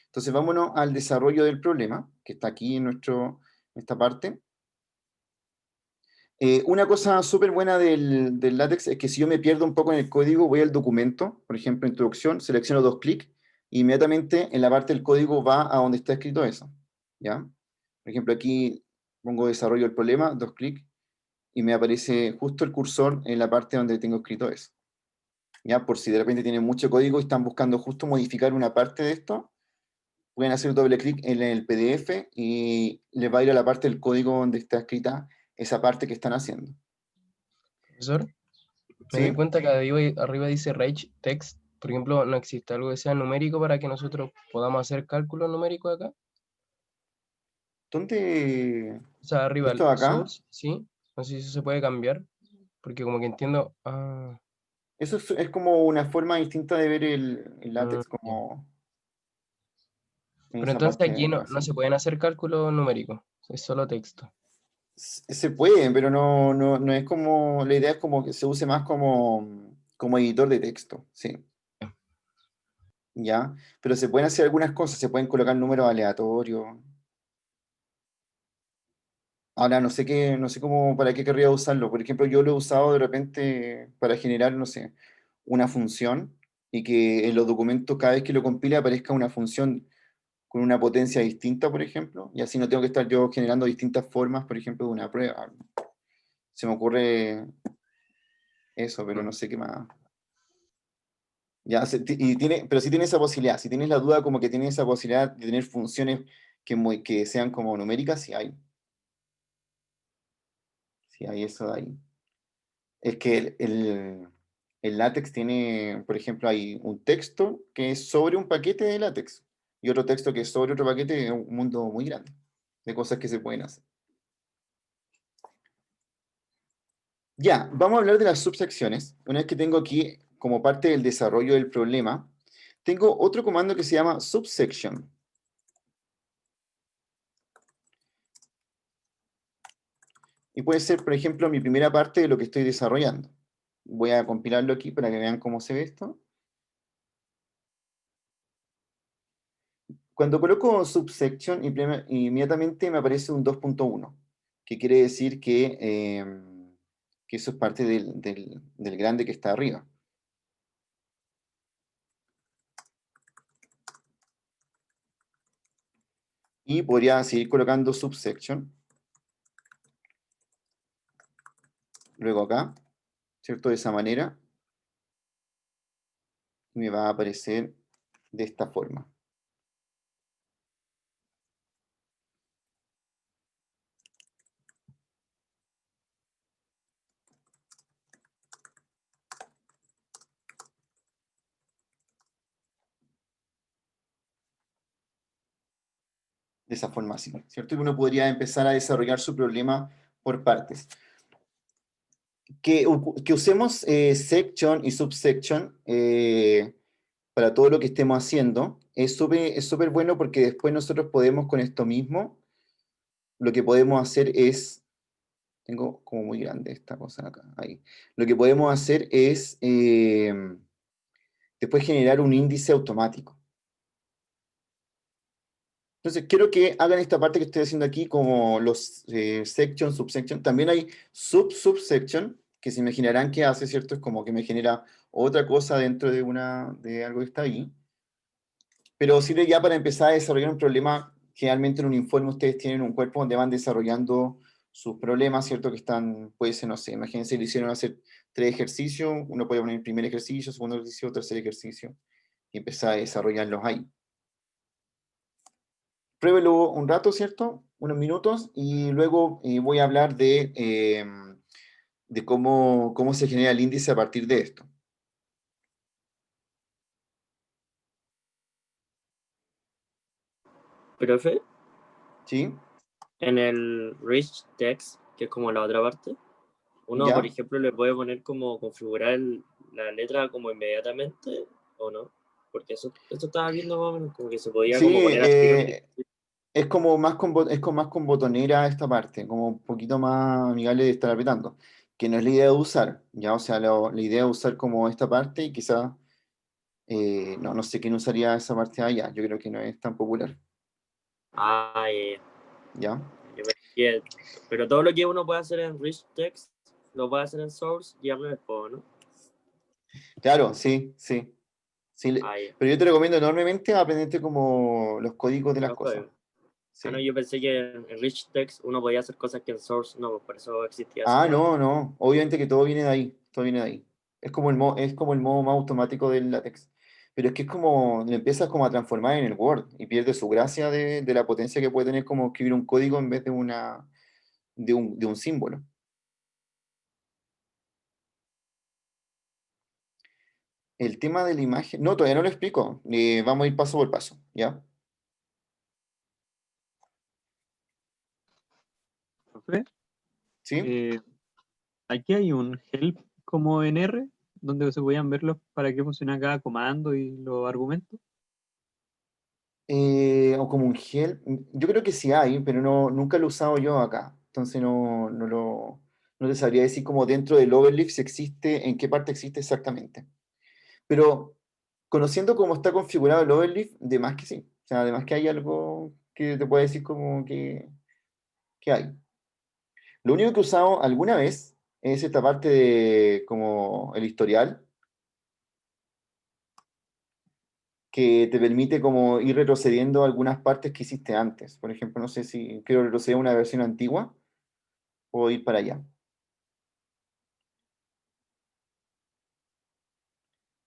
Entonces vámonos al desarrollo del problema, que está aquí en esta parte. Una cosa súper buena del LaTeX es que si yo me pierdo un poco en el código, voy al documento, por ejemplo, introducción, selecciono dos clics, e inmediatamente en la parte del código va a donde está escrito eso, ¿ya? Por ejemplo, aquí pongo desarrollo del problema, dos clics, y me aparece justo el cursor en la parte donde tengo escrito eso. ¿Ya? Por si de repente tienen mucho código y están buscando justo modificar una parte de esto, pueden hacer un doble clic en el PDF y les va a ir a la parte del código donde está escrita esa parte que están haciendo.
Profesor, me
¿Sí?
di cuenta que arriba dice Rage Text. Por ejemplo, ¿no existe algo que sea numérico para que nosotros podamos hacer cálculos numéricos acá?
¿Dónde?
O sea, arriba
¿Esto
el
de acá?
source, ¿sí? No sé si eso se puede cambiar, porque como que entiendo...
Eso es como una forma distinta de ver el LaTeX,
ya.
como en
Pero
esa
entonces
parte de
aquí no,
acá,
no
sí.
se pueden hacer cálculos numéricos, es solo texto.
Se puede, pero no es como, la idea es como que se use más como editor de texto, sí. ¿Ya? Pero se pueden hacer algunas cosas, se pueden colocar números aleatorios. Ahora, no sé cómo, para qué querría usarlo. Por ejemplo, yo lo he usado de repente para generar, no sé, una función y que en los documentos cada vez que lo compile aparezca una función con una potencia distinta, por ejemplo, y así no tengo que estar yo generando distintas formas, por ejemplo, de una prueba. Se me ocurre eso, pero no sé qué más. Ya, pero si tiene esa posibilidad, si tienes la duda como que tiene esa posibilidad de tener funciones que sean como numéricas, sí hay eso de ahí. Es que el látex tiene, por ejemplo, hay un texto que es sobre un paquete de látex y otro texto que es sobre otro paquete, es un mundo muy grande de cosas que se pueden hacer. Ya, vamos a hablar de las subsecciones. Una vez que tengo aquí como parte del desarrollo del problema, tengo otro comando que se llama subsection. Y puede ser, por ejemplo, mi primera parte de lo que estoy desarrollando. Voy a compilarlo aquí para que vean cómo se ve esto. Cuando coloco subsection, inmediatamente me aparece un 2.1, que quiere decir que eso es parte del grande que está arriba. Y podría seguir colocando subsection. Luego acá, ¿cierto? De esa manera. Y me va a aparecer de esta forma. De esa forma así, ¿cierto? Y uno podría empezar a desarrollar su problema por partes. Que usemos section y subsection para todo lo que estemos haciendo es súper bueno porque después nosotros podemos con esto mismo, lo que podemos hacer es, tengo como muy grande esta cosa acá, ahí. Lo que podemos hacer es después generar un índice automático. Entonces, quiero que hagan esta parte que estoy haciendo aquí como los section, subsection. También hay subsection, que se imaginarán que hace, ¿cierto? Es como que me genera otra cosa dentro de algo que está ahí. Pero sirve ya para empezar a desarrollar un problema. Generalmente en un informe ustedes tienen un cuerpo donde van desarrollando sus problemas, ¿cierto? Que están, puede ser, no sé, imagínense, le hicieron hacer 3 ejercicios, uno puede poner primer ejercicio, segundo ejercicio, tercer ejercicio, y empezar a desarrollarlos ahí. Pruébelo un rato, ¿cierto? Unos minutos, y luego voy a hablar de cómo se genera el índice a partir de esto.
Profe,
¿Sí?
en el rich text, que es como la otra parte, uno,
¿Ya?
por ejemplo, le puede poner como configurar la letra como inmediatamente o no. Porque eso estaba viendo más o menos, como que se podía
Sí,
como poner al tiro.
es como más es como más con botonera esta parte, como un poquito más amigable de estar apretando, que no es la idea de usar, ¿ya? O sea, la idea de usar como esta parte y quizás, no sé quién usaría esa parte allá, yo creo que no es tan popular,
Ah,
¿ya?
yo pensé pero todo lo que uno puede hacer en rich text, lo puede hacer en source y al revés, ¿no?
Claro, sí, sí. Sí,
Ah, ya.
pero yo te recomiendo enormemente aprenderte como los códigos de las
Los
cosas.
códigos.
Sí.
Ah, no, yo pensé que en rich text uno podía hacer cosas que en source no, por eso existía esa
Ah,
parte.
no. Obviamente que todo viene de ahí. Todo viene de ahí. Es como el modo más automático del LaTeX. Pero es que es como, lo empiezas como a transformar en el Word y pierde su gracia de la potencia que puede tener como escribir un código en vez de de un símbolo. El tema de la imagen. No, todavía no lo explico. Vamos a ir paso por paso, ¿ya?
Profe,
¿Sí?
aquí hay un help como en R, donde se podían ver para qué funciona cada comando y los argumentos.
O como un help. Yo creo que sí hay, pero nunca lo he usado yo acá. Entonces no te sabría decir como dentro del overleaf si existe, en qué parte existe exactamente. Pero conociendo cómo está configurado el overleaf, de más que sí. O sea, además que hay algo que te puede decir como que hay. Lo único que he usado alguna vez es esta parte de como el historial, que te permite como ir retrocediendo algunas partes que hiciste antes. Por ejemplo, no sé si quiero retroceder a una versión antigua, puedo ir para allá.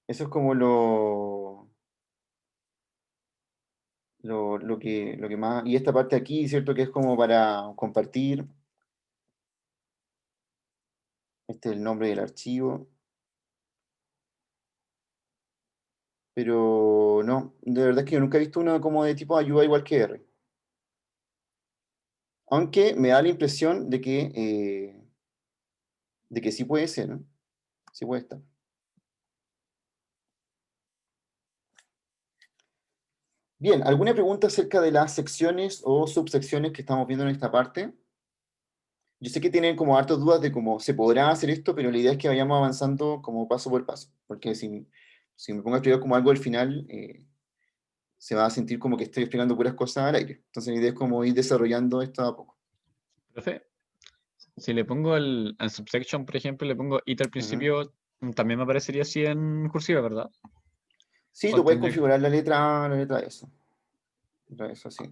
Eso es como lo que más... Y esta parte aquí, ¿cierto? Que es como para compartir. Este es el nombre del archivo. Pero no, de verdad es que yo nunca he visto uno como de tipo ayuda igual que R. Aunque me da la impresión de que sí puede ser, ¿no? Sí puede estar. Bien, ¿alguna pregunta acerca de las secciones o subsecciones que estamos viendo en esta parte? Yo sé que tienen como hartas dudas de cómo se podrá hacer esto, pero la idea es que vayamos avanzando como paso por paso, porque si me pongo a explicar como algo al final, se va a sentir como que estoy explicando puras cosas al aire. Entonces la idea es como ir desarrollando esto a poco.
Profe, si le pongo al subsection, por ejemplo, le pongo it al principio, también me aparecería así en cursiva, ¿verdad?
Sí,
¿O
tú puedes
tendría que-
configurar la letra de eso. De eso, sí.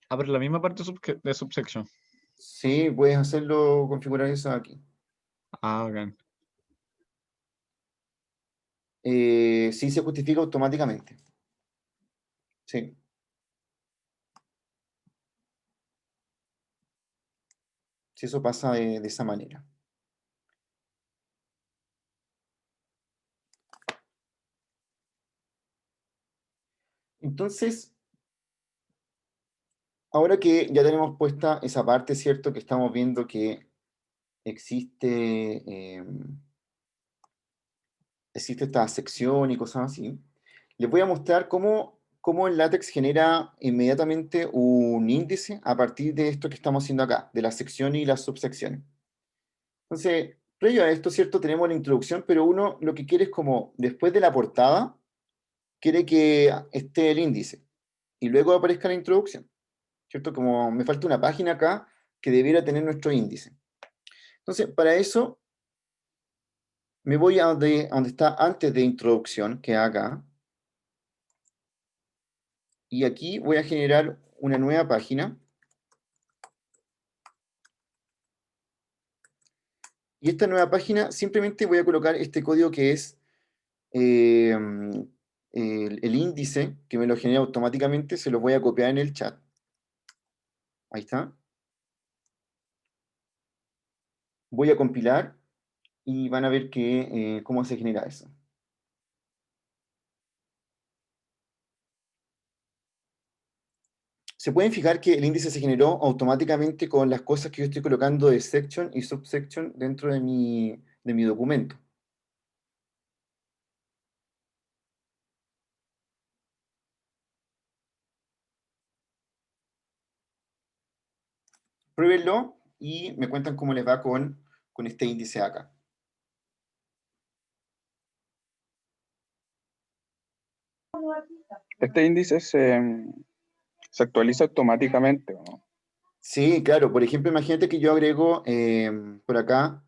Ah, pero la misma parte de subsection.
Sí, puedes hacerlo, configurar eso aquí.
Ah, ok.
Sí se justifica automáticamente. Sí. Sí, eso pasa de esa manera. Entonces, ahora que ya tenemos puesta esa parte, ¿cierto? Que estamos viendo que existe, existe esta sección y cosas así. Les voy a mostrar cómo el LaTeX genera inmediatamente un índice a partir de esto que estamos haciendo acá, de las secciones y las subsecciones. Entonces, previo a esto, ¿cierto? Tenemos la introducción, pero uno lo que quiere es como, después de la portada, quiere que esté el índice y luego aparezca la introducción, ¿cierto? Como me falta una página acá que debiera tener nuestro índice. Entonces, para eso, me voy a donde está antes de introducción, que es acá, y aquí voy a generar una nueva página. Y esta nueva página simplemente voy a colocar este código que es eh, el índice, que me lo genera automáticamente, se lo voy a copiar en el chat. Ahí está. Voy a compilar y van a ver cómo se genera eso. se pueden fijar que el índice se generó automáticamente con las cosas que yo estoy colocando de section y subsection dentro de mi documento. Pruébenlo y me cuentan cómo les va con este índice acá.
Este índice se actualiza automáticamente, ¿o no?
Sí, claro. Por ejemplo, imagínate que yo agrego por acá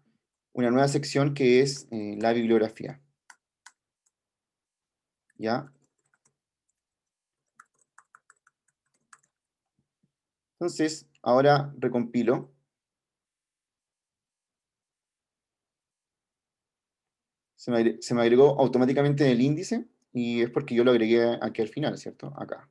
una nueva sección que es la bibliografía. ¿Ya? Entonces, ahora recompilo. Se me agregó automáticamente en el índice y es porque yo lo agregué aquí al final, ¿cierto? Acá.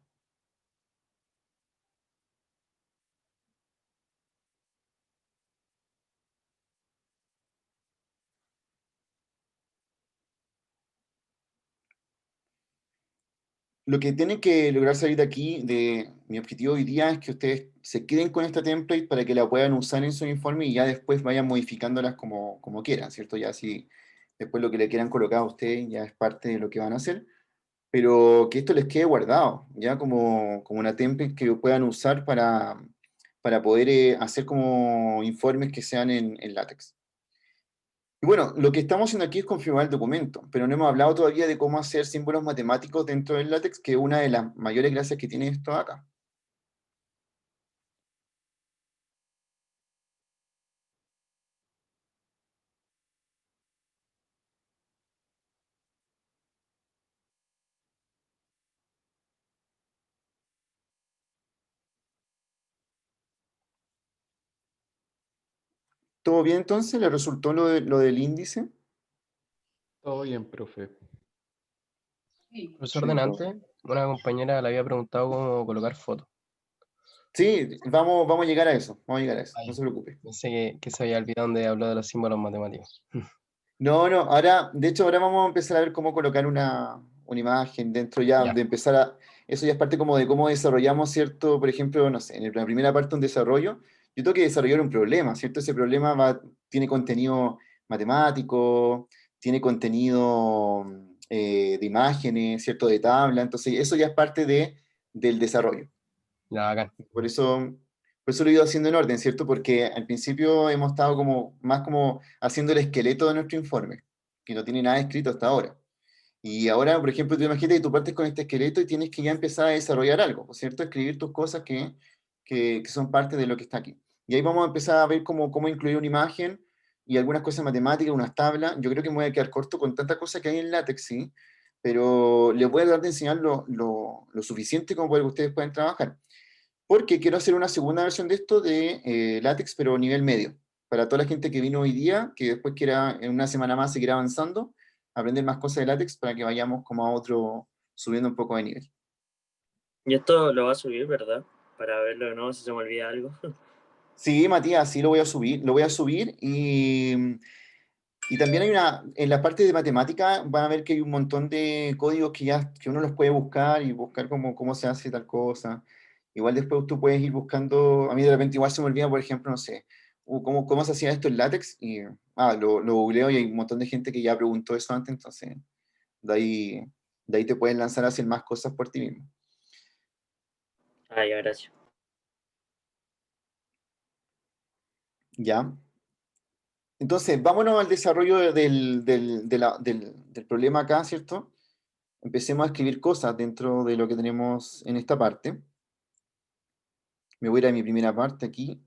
Lo que tienen que lograr salir de aquí, de mi objetivo hoy día, es que ustedes se queden con esta template para que la puedan usar en su informe y ya después vayan modificándolas como quieran, ¿cierto? Ya si después lo que le quieran colocar a ustedes ya es parte de lo que van a hacer, pero que esto les quede guardado, ya como una template que puedan usar para poder hacer como informes que sean en LaTeX. Y bueno, lo que estamos haciendo aquí es confirmar el documento, pero no hemos hablado todavía de cómo hacer símbolos matemáticos dentro del LaTeX, que es una de las mayores gracias que tiene esto acá. ¿Todo bien entonces? ¿Le resultó lo del índice?
Todo bien, profe.
Profesor, delante, una compañera le había preguntado cómo colocar fotos.
Sí, vamos a llegar a eso, no se preocupe.
Pensé que se había olvidado donde habló de los símbolos matemáticos.
No, de hecho ahora vamos a empezar a ver cómo colocar una imagen dentro ya,
Ya.
de empezar eso ya es parte como de cómo desarrollamos, ¿cierto? Por ejemplo, no sé, en la primera parte de un desarrollo, yo tengo que desarrollar un problema, ¿cierto? Ese problema tiene contenido matemático, tiene contenido de imágenes, ¿cierto? De tabla, entonces eso ya es parte del desarrollo.
Ya, bacán.
Por eso lo he ido haciendo en orden, ¿cierto? Porque al principio hemos estado más como haciendo el esqueleto de nuestro informe, que no tiene nada escrito hasta ahora. Y ahora, por ejemplo, tú imagínate que tú partes con este esqueleto y tienes que ya empezar a desarrollar algo, ¿cierto? Escribir tus cosas que son parte de lo que está aquí. Y ahí vamos a empezar a ver cómo incluir una imagen y algunas cosas matemáticas, unas tablas. Yo creo que me voy a quedar corto con tanta cosa que hay en LaTeX, sí, pero les voy a dar de enseñar lo suficiente como para que ustedes puedan trabajar. Porque quiero hacer una segunda versión de esto de LaTeX, pero nivel medio. Para toda la gente que vino hoy día, que después quiera en una semana más seguir avanzando, aprender más cosas de LaTeX para que vayamos como a otro, subiendo un poco de nivel.
Y esto lo va a subir, ¿verdad? Para verlo de nuevo si se me olvida algo.
Sí, Matías, sí lo voy a subir y también hay en la parte de matemática van a ver que hay un montón de códigos que uno los puede buscar y buscar cómo se hace tal cosa. Igual después tú puedes ir buscando, a mí de repente igual se me olvida, por ejemplo, no sé, cómo se hacía esto en LaTeX y lo googleo y hay un montón de gente que ya preguntó eso antes, entonces de ahí te pueden lanzar a hacer más cosas por ti mismo.
Ya, gracias.
¿Ya? Entonces, vámonos al desarrollo del problema acá, ¿cierto? Empecemos a escribir cosas dentro de lo que tenemos en esta parte. Me voy a ir a mi primera parte aquí.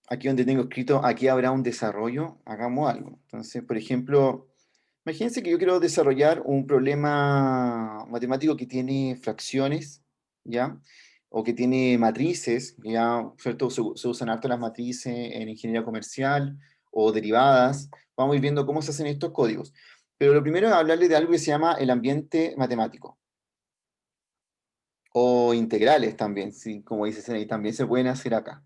Aquí donde tengo escrito, aquí habrá un desarrollo, hagamos algo. Entonces, por ejemplo, imagínense que yo quiero desarrollar un problema matemático que tiene fracciones, ¿ya? O que tiene matrices, ¿ya? ¿Cierto? Se usan harto las matrices en ingeniería comercial o derivadas. Vamos a ir viendo cómo se hacen estos códigos. Pero lo primero es hablarle de algo que se llama el ambiente matemático. O integrales también, ¿sí? Como dice ahí, también se pueden hacer acá.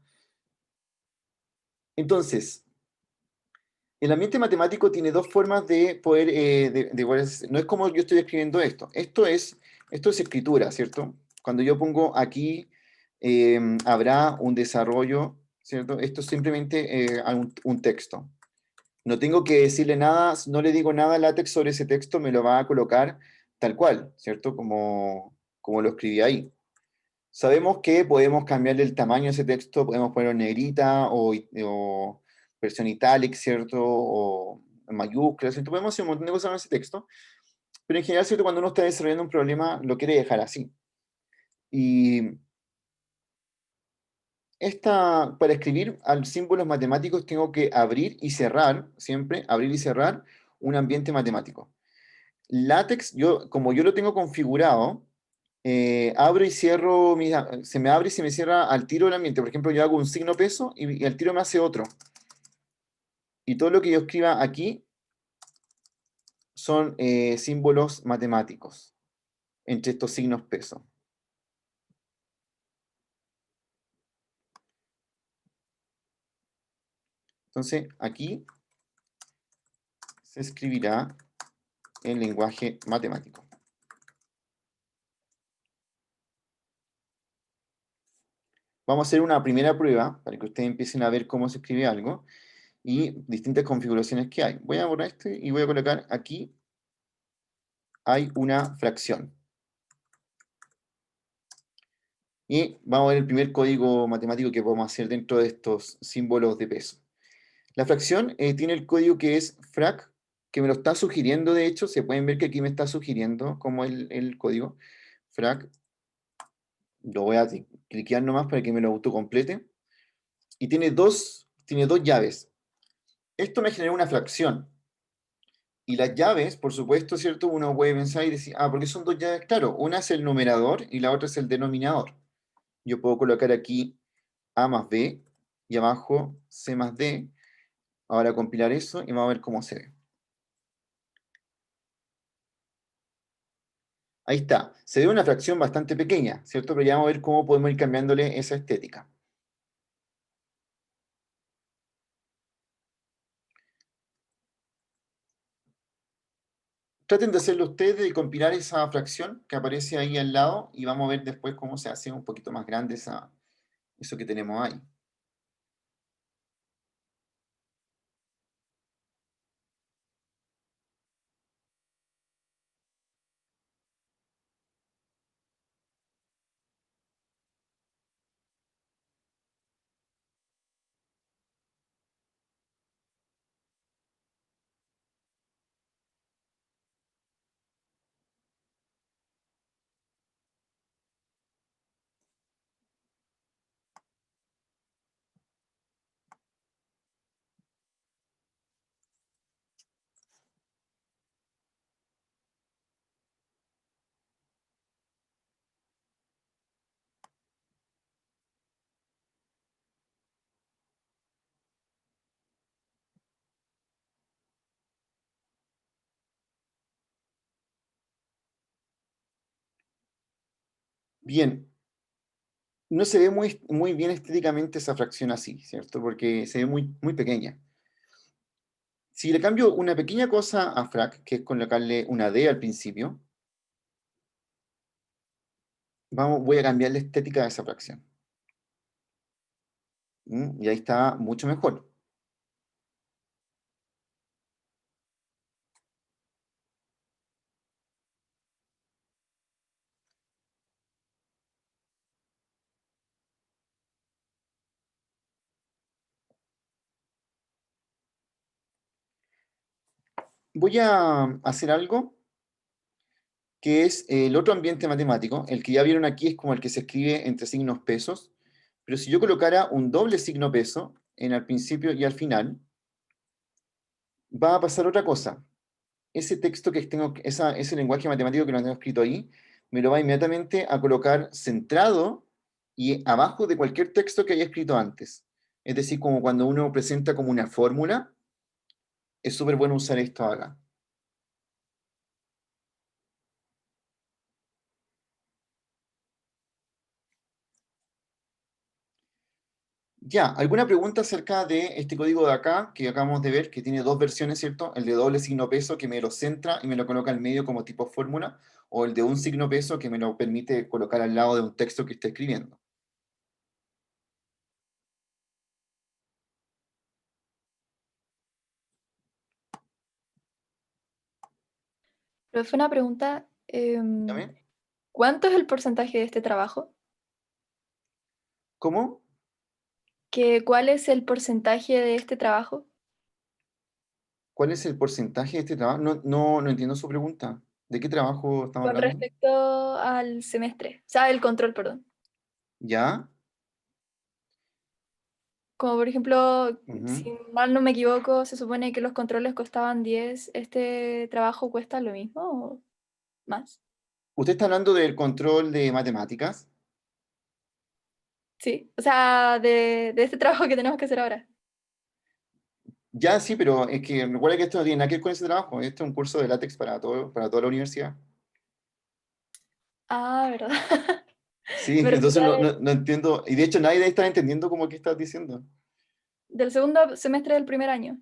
Entonces, el ambiente matemático tiene dos formas de poder, no es como yo estoy escribiendo esto. Esto es Esto es escritura, ¿cierto? Cuando yo pongo aquí, habrá un desarrollo, ¿cierto? Esto es simplemente un texto. No tengo que decirle nada, no le digo nada a LaTeX sobre ese texto, me lo va a colocar tal cual, ¿cierto? Como lo escribí ahí. Sabemos que podemos cambiarle el tamaño de ese texto, podemos ponerlo en negrita o versión italic, ¿cierto? O en mayúsculas, ¿cierto? Podemos hacer un montón de cosas con ese texto, pero en general, ¿cierto? Cuando uno está desarrollando un problema, lo quiere dejar así. Y para escribir símbolos matemáticos tengo que abrir y cerrar, siempre, abrir y cerrar un ambiente matemático. LaTeX, como yo lo tengo configurado, abro y cierro, se me abre y se me cierra al tiro el ambiente. Por ejemplo, yo hago un signo peso y al tiro me hace otro. Y todo lo que yo escriba aquí son símbolos matemáticos entre estos signos peso. Entonces, aquí se escribirá en lenguaje matemático. Vamos a hacer una primera prueba para que ustedes empiecen a ver cómo se escribe algo y distintas configuraciones que hay. Voy a borrar este y voy a colocar aquí, hay una fracción. Y vamos a ver el primer código matemático que podemos hacer dentro de estos símbolos de peso. La fracción tiene el código que es frac, que me lo está sugiriendo, de hecho, se pueden ver que aquí me está sugiriendo como el código. Frac, lo voy a cliquear nomás para que me lo autocomplete. Y tiene dos llaves. Esto me genera una fracción. Y las llaves, por supuesto, ¿cierto? Uno puede pensar y decir, ¿por qué son dos llaves? Claro, una es el numerador y la otra es el denominador. Yo puedo colocar aquí A más B y abajo C más D. Ahora compilar eso y vamos a ver cómo se ve. Ahí está. Se ve una fracción bastante pequeña, ¿cierto? Pero ya vamos a ver cómo podemos ir cambiándole esa estética. Traten de hacerlo ustedes y compilar esa fracción que aparece ahí al lado y vamos a ver después cómo se hace un poquito más grande eso que tenemos ahí. Bien, no se ve muy bien estéticamente esa fracción así, ¿cierto? Porque se ve muy pequeña. Si le cambio una pequeña cosa a frac, que es colocarle una D al principio, voy a cambiar la estética de esa fracción. Y ahí está mucho mejor. Voy a hacer algo que es el otro ambiente matemático. El que ya vieron aquí es como el que se escribe entre signos pesos. Pero si yo colocara un doble signo peso en el principio y al final, va a pasar otra cosa. Ese texto que tengo, ese lenguaje matemático que lo tengo escrito ahí, me lo va inmediatamente a colocar centrado y abajo de cualquier texto que haya escrito antes. Es decir, como cuando uno presenta como una fórmula, es súper bueno usar esto acá. Ya, ¿alguna pregunta acerca de este código de acá, que acabamos de ver, que tiene dos versiones, ¿cierto? El de doble signo peso, que me lo centra y me lo coloca al medio como tipo fórmula, o el de un signo peso, que me lo permite colocar al lado de un texto que esté escribiendo.
Pero fue una pregunta,
¿Dígame?
¿cuánto es el porcentaje de este trabajo?
¿Cómo?
¿Cuál es el porcentaje de este trabajo?
¿Cuál es el porcentaje de este trabajo? No entiendo su pregunta. ¿De qué trabajo estamos
Con
hablando?
respecto al semestre, o sea, el control, perdón.
¿Ya?
Como por ejemplo,
Ujú.
si mal no me equivoco, se supone que los controles costaban 10, ¿este trabajo cuesta lo mismo o más?
¿Usted está hablando del control de matemáticas?
Sí, o sea, de este trabajo que tenemos que hacer ahora.
Ya, sí, pero es que recuerda que esto no tiene nada que ver con ese trabajo. Este es un curso de látex para toda la universidad.
Ah, ¿verdad?
Sí,
Me
entonces
refería
no entiendo. Y de hecho nadie está entendiendo como que estás diciendo.
del segundo semestre del primer año,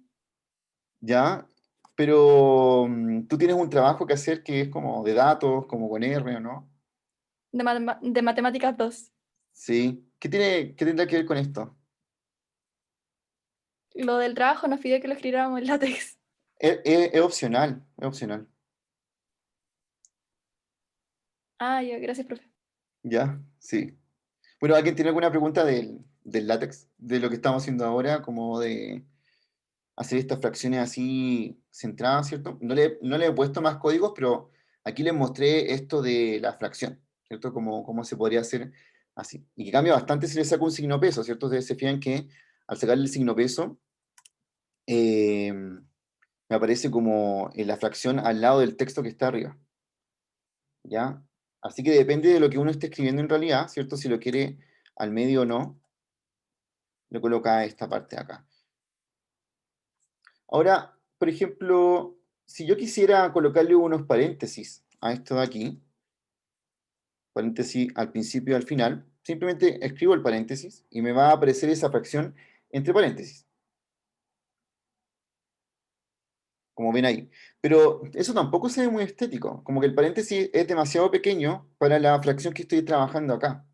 ¿Ya? Pero tú tienes un trabajo que hacer que es como de datos, como con R, ¿o no?
de matemáticas 2.
Sí. ¿Qué tendrá que ver con esto?
Lo del trabajo nos pidió que lo escribiéramos en látex.
Es opcional, es opcional.
Ah, ya, gracias, profe.
¿Ya? Sí. Bueno, ¿alguien tiene alguna pregunta del látex? De lo que estamos haciendo ahora, como de hacer estas fracciones así centradas, ¿cierto? No le he puesto más códigos, pero aquí les mostré esto de la fracción, ¿cierto? Cómo se podría hacer así. Y que cambia bastante si le saco un signo peso, ¿cierto? Ustedes se fijan que al sacarle el signo peso, me aparece como en la fracción al lado del texto que está arriba, ¿ya? Así que depende de lo que uno esté escribiendo en realidad, ¿cierto? Si lo quiere al medio o no, le coloca esta parte de acá. Ahora, por ejemplo, si yo quisiera colocarle unos paréntesis a esto de aquí, paréntesis al principio y al final, simplemente escribo el paréntesis y me va a aparecer esa fracción entre paréntesis, como ven ahí. Pero eso tampoco se ve muy estético, como que el paréntesis es demasiado pequeño para la fracción que estoy trabajando acá.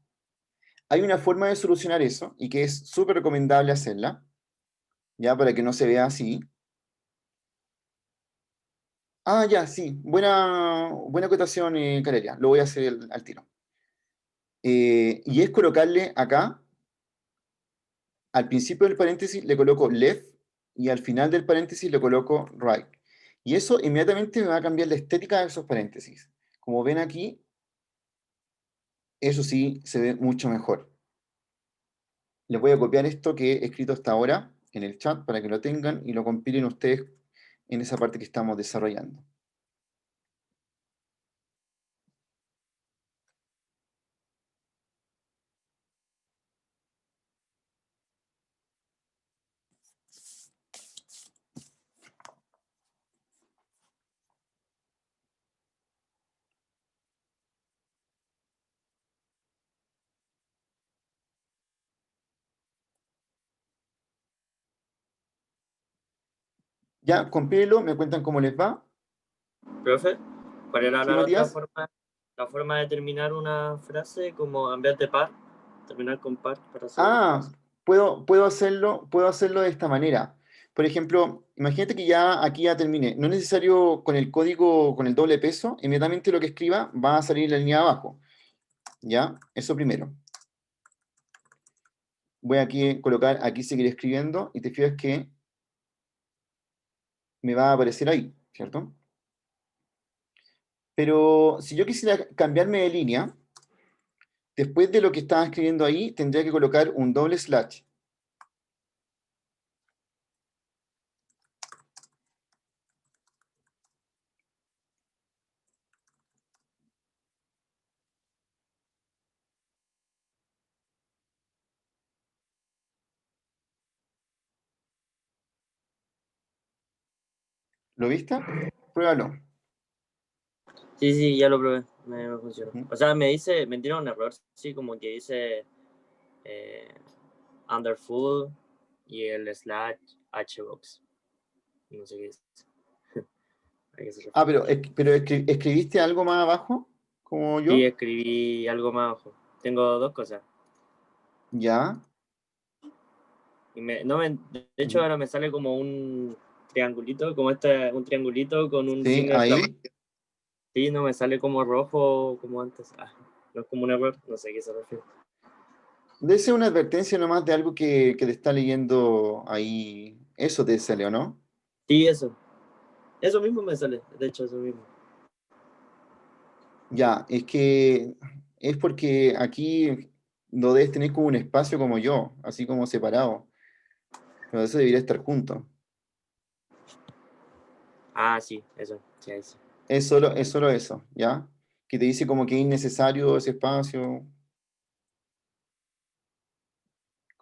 Hay una forma de solucionar eso y que es súper recomendable hacerla, ya para que no se vea así. Ah, ya, sí, buena acotación, Caleria, lo voy a hacer al tiro. Y es colocarle acá, al principio del paréntesis le coloco left y al final del paréntesis le coloco right. Y eso inmediatamente me va a cambiar la estética de esos paréntesis. Como ven aquí, eso sí se ve mucho mejor. Les voy a copiar esto que he escrito hasta ahora en el chat para que lo tengan y lo compilen ustedes en esa parte que estamos desarrollando. Ya, compílenlo, me cuentan cómo les va.
Profe, ¿cuál era
¿Sí,
la otra
Matías?
forma? La forma de terminar una frase, como en vez de par, terminar con par para hacer una
Ah,
frase.
puedo hacerlo de esta manera. Por ejemplo, imagínate que ya aquí ya terminé. No es necesario con el código, con el doble peso, inmediatamente lo que escriba va a salir en la línea de abajo. ¿Ya? Eso primero. Voy aquí a colocar, aquí seguir escribiendo, y te fijas que me va a aparecer ahí, ¿cierto? Pero si yo quisiera cambiarme de línea, después de lo que estaba escribiendo ahí, tendría que colocar un doble slash. ¿Lo viste? Pruébalo.
Sí, sí, ya lo probé, me funcionó.
Ujú.
O sea, me dieron un error, sí, como que dice underfull y el slash hbox. No sé qué es. ¿A qué se
Ah,
refiere?
pero ¿escribiste algo más abajo? Como yo.
Sí, escribí algo más abajo. Tengo dos cosas.
Ya.
Y de hecho, ahora me sale como un triangulito, un triangulito con un
Sí,
signo de
ahí.
exclamación. Sí, no me sale como rojo como antes. No es como un error, no sé a qué se refiere.
Debe ser una advertencia nomás de algo que te está leyendo ahí. Eso te sale, ¿o no?
Sí, eso. Eso mismo me sale, de hecho, eso mismo.
Ya, es que es porque aquí no debes tener como un espacio como yo, así como separado. Pero eso debería estar junto.
Ah, sí, eso. Sí, ahí sí.
Es solo eso, ¿ya? Que te dice como que es innecesario ese espacio.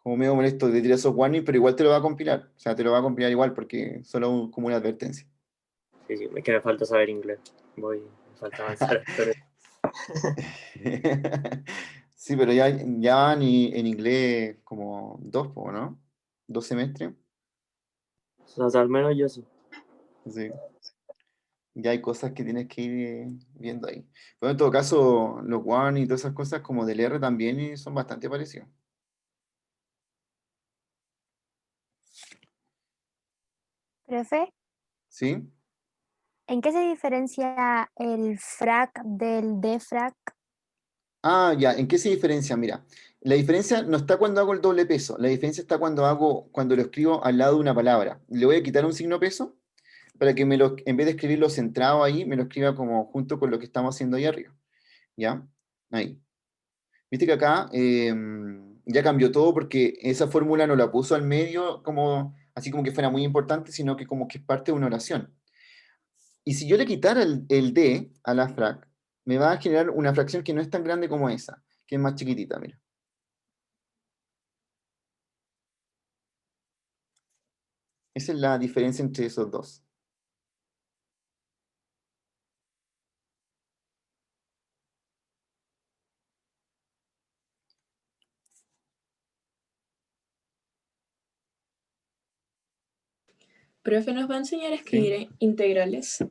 Como medio molesto de tirar esos warnings, pero igual te lo va a compilar. O sea, te lo va a compilar igual porque es solo como una advertencia.
Sí, sí, es que me falta saber inglés. Me falta avanzar con eso.
Sí, pero ya van en inglés como dos, ¿no? 2 semestres.
O sea, al menos yo sí.
Sí. Ya hay cosas que tienes que ir viendo ahí. Pero en todo caso, los one y todas esas cosas como del R también son bastante parecidos.
Profe,
¿Sí?
¿en qué se diferencia el frac del defrag?
Ah, ya, ¿en qué se diferencia? Mira, la diferencia no está cuando hago el doble peso, la diferencia está cuando lo escribo al lado de una palabra. Le voy a quitar un signo peso para que en vez de escribirlo centrado ahí, me lo escriba como junto con lo que estamos haciendo ahí arriba. ¿Ya? Ahí. Viste que acá ya cambió todo porque esa fórmula no la puso al medio como, así como que fuera muy importante, sino que como que es parte de una oración. Y si yo le quitara el D a la frac, me va a generar una fracción que no es tan grande como esa, que es más chiquitita, mira. Esa es la diferencia entre esos dos.
Profe, ¿nos va a enseñar a
¿Sí?
escribir integrales?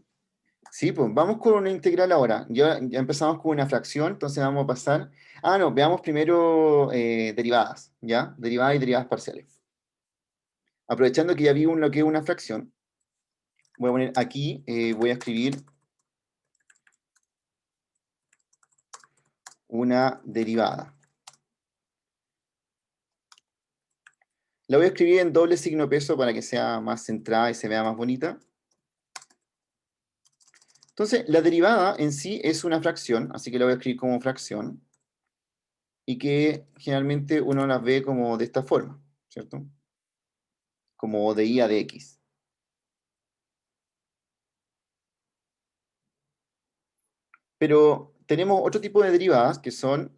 Sí, pues vamos con una integral ahora. Ya empezamos con una fracción, entonces vamos a pasar. Ah, no, veamos primero derivadas, ¿ya? Derivadas y derivadas parciales. Aprovechando que ya vi lo que es una fracción, voy a poner aquí, voy a escribir una derivada. La voy a escribir en doble signo peso para que sea más centrada y se vea más bonita. Entonces, la derivada en sí es una fracción, así que la voy a escribir como fracción, y que generalmente uno las ve como de esta forma, ¿cierto? Como de y a de x. Pero tenemos otro tipo de derivadas que son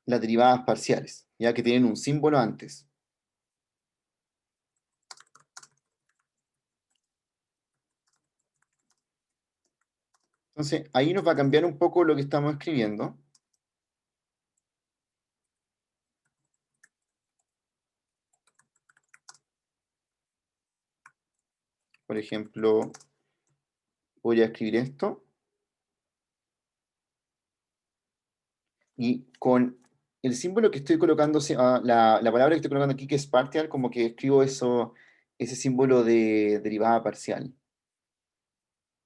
las derivadas parciales, ya que tienen un símbolo antes. Entonces, ahí nos va a cambiar un poco lo que estamos escribiendo. Por ejemplo, voy a escribir esto. Y con el símbolo que estoy colocando, la palabra que estoy colocando aquí, que es partial, como que escribo ese símbolo de derivada parcial.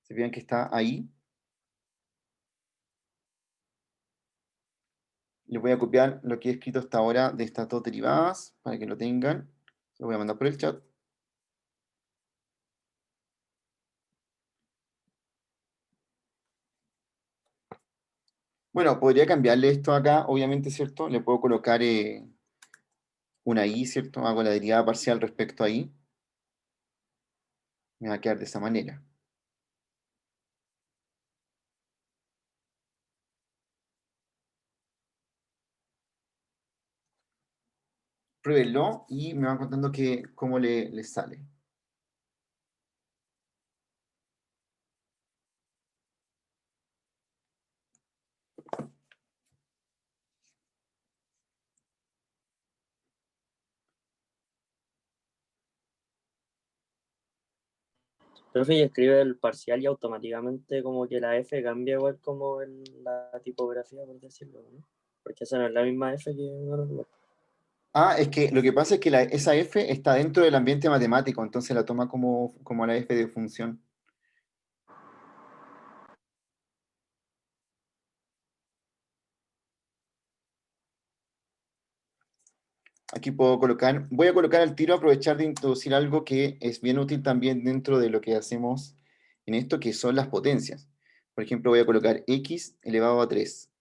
¿Se fijan que está ahí? Les voy a copiar lo que he escrito hasta ahora de estas dos derivadas, para que lo tengan. Lo voy a mandar por el chat. Bueno, podría cambiarle esto acá, obviamente, ¿cierto? Le puedo colocar una i, ¿cierto? Hago la derivada parcial respecto a i. Me va a quedar de esa manera. Pruébenlo y me van contando cómo les sale.
Profe, y escribe el parcial y automáticamente como que la F cambia igual como la tipografía, por decirlo, ¿no? Porque esa no es la misma F que una normal.
Ah, es que lo que pasa es que esa F está dentro del ambiente matemático, entonces la toma como la F de función. Aquí puedo colocar, voy a colocar al tiro, aprovechar de introducir algo que es bien útil también dentro de lo que hacemos en esto, que son las potencias. Por ejemplo, voy a colocar x elevado a 3.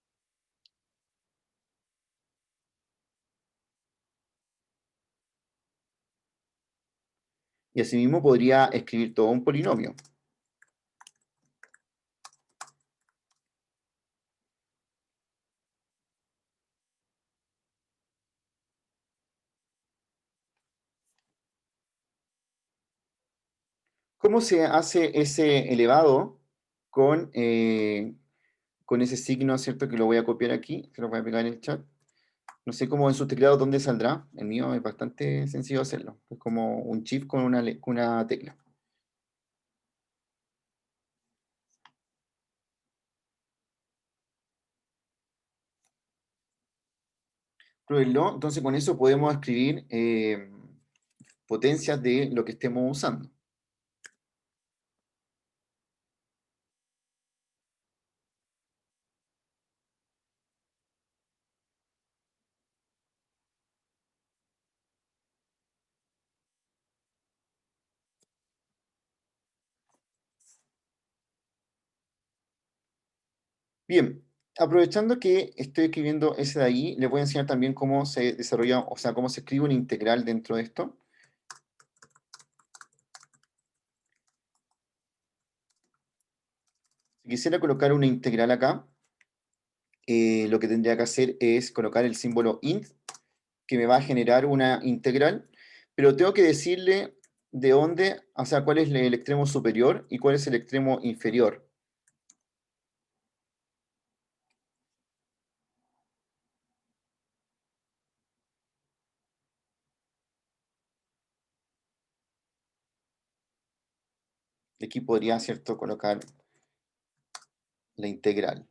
Y asimismo podría escribir todo un polinomio. ¿Cómo se hace ese elevado con ese signo, ¿cierto? Que lo voy a copiar aquí, se lo voy a pegar en el chat. No sé cómo en su teclado dónde saldrá. El mío es bastante sencillo hacerlo. Es como un shift con una tecla. Pruébenlo. Entonces con eso podemos escribir potencias de lo que estemos usando. Bien, aprovechando que estoy escribiendo ese de ahí, les voy a enseñar también cómo se desarrolla, o sea, cómo se escribe una integral dentro de esto. Si quisiera colocar una integral acá, lo que tendría que hacer es colocar el símbolo int, que me va a generar una integral, pero tengo que decirle de dónde, o sea, cuál es el extremo superior y cuál es el extremo inferior. Y aquí podría, ¿cierto?, colocar la integral.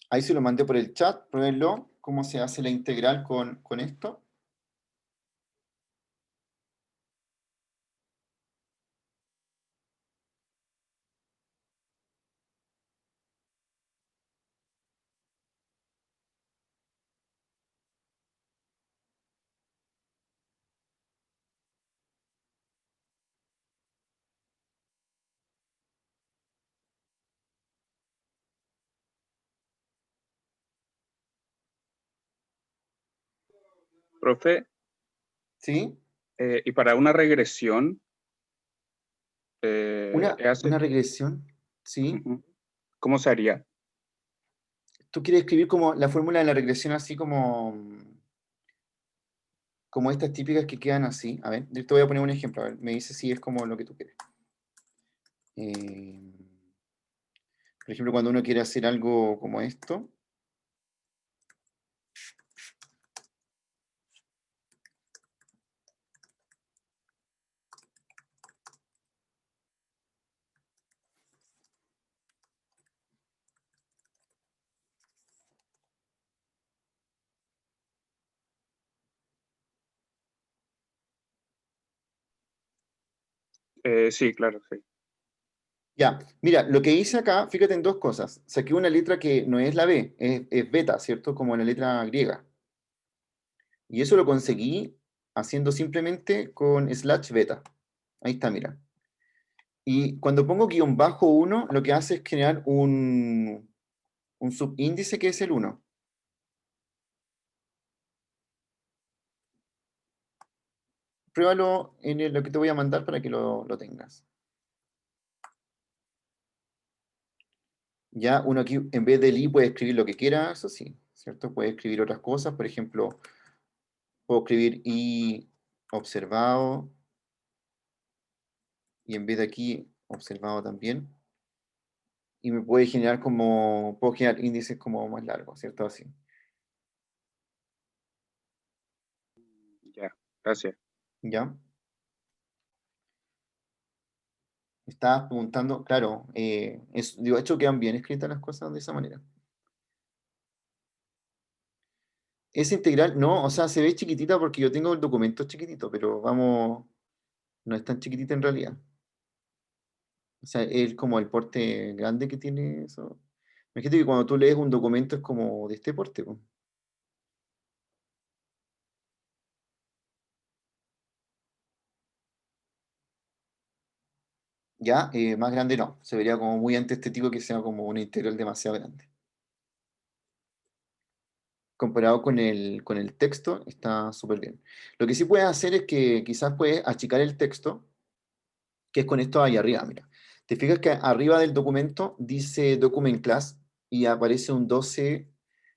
Ahí se lo mandé por el chat, pruébenlo, cómo se hace la integral con esto.
Profe,
¿Sí?
y para una regresión,
Una regresión, ¿sí?
Ujú. ¿Cómo se haría?
¿Tú quieres escribir como la fórmula de la regresión así como estas típicas que quedan así? A ver, yo te voy a poner un ejemplo, a ver, me dice si es como lo que tú quieres. Por ejemplo, cuando uno quiere hacer algo como esto.
Sí, claro, sí.
Ya, mira, lo que hice acá, fíjate en dos cosas. Saqué una letra que no es la B, es beta, ¿cierto? Como la letra griega. Y eso lo conseguí haciendo simplemente con slash beta. Ahí está, mira. Y cuando pongo guión bajo 1, lo que hace es crear un subíndice que es el 1. Pruébalo en lo que te voy a mandar para que lo tengas. Ya uno aquí, en vez del i, puede escribir lo que quiera, eso sí, ¿cierto? Puede escribir otras cosas, por ejemplo, Puedo escribir y observado. Y en vez de aquí, observado también. Y me puede generar puedo generar índices como más largos, ¿cierto? Así.
Ya, gracias.
¿Ya? Estabas preguntando, claro, digo, de hecho quedan bien escritas las cosas de esa manera. Esa integral, no, o sea, se ve chiquitita porque yo tengo el documento chiquitito, pero vamos, no es tan chiquitita en realidad. O sea, es como el porte grande que tiene eso. Imagínate que cuando tú lees un documento es como de este porte, po. Ya, más grande no. Se vería como muy antiestético que sea como una integral demasiado grande. Comparado con el texto, está súper bien. Lo que sí puedes hacer es que quizás puedes achicar el texto, que es con esto ahí arriba, mira. Te fijas que arriba del documento dice Document Class y aparece un 12.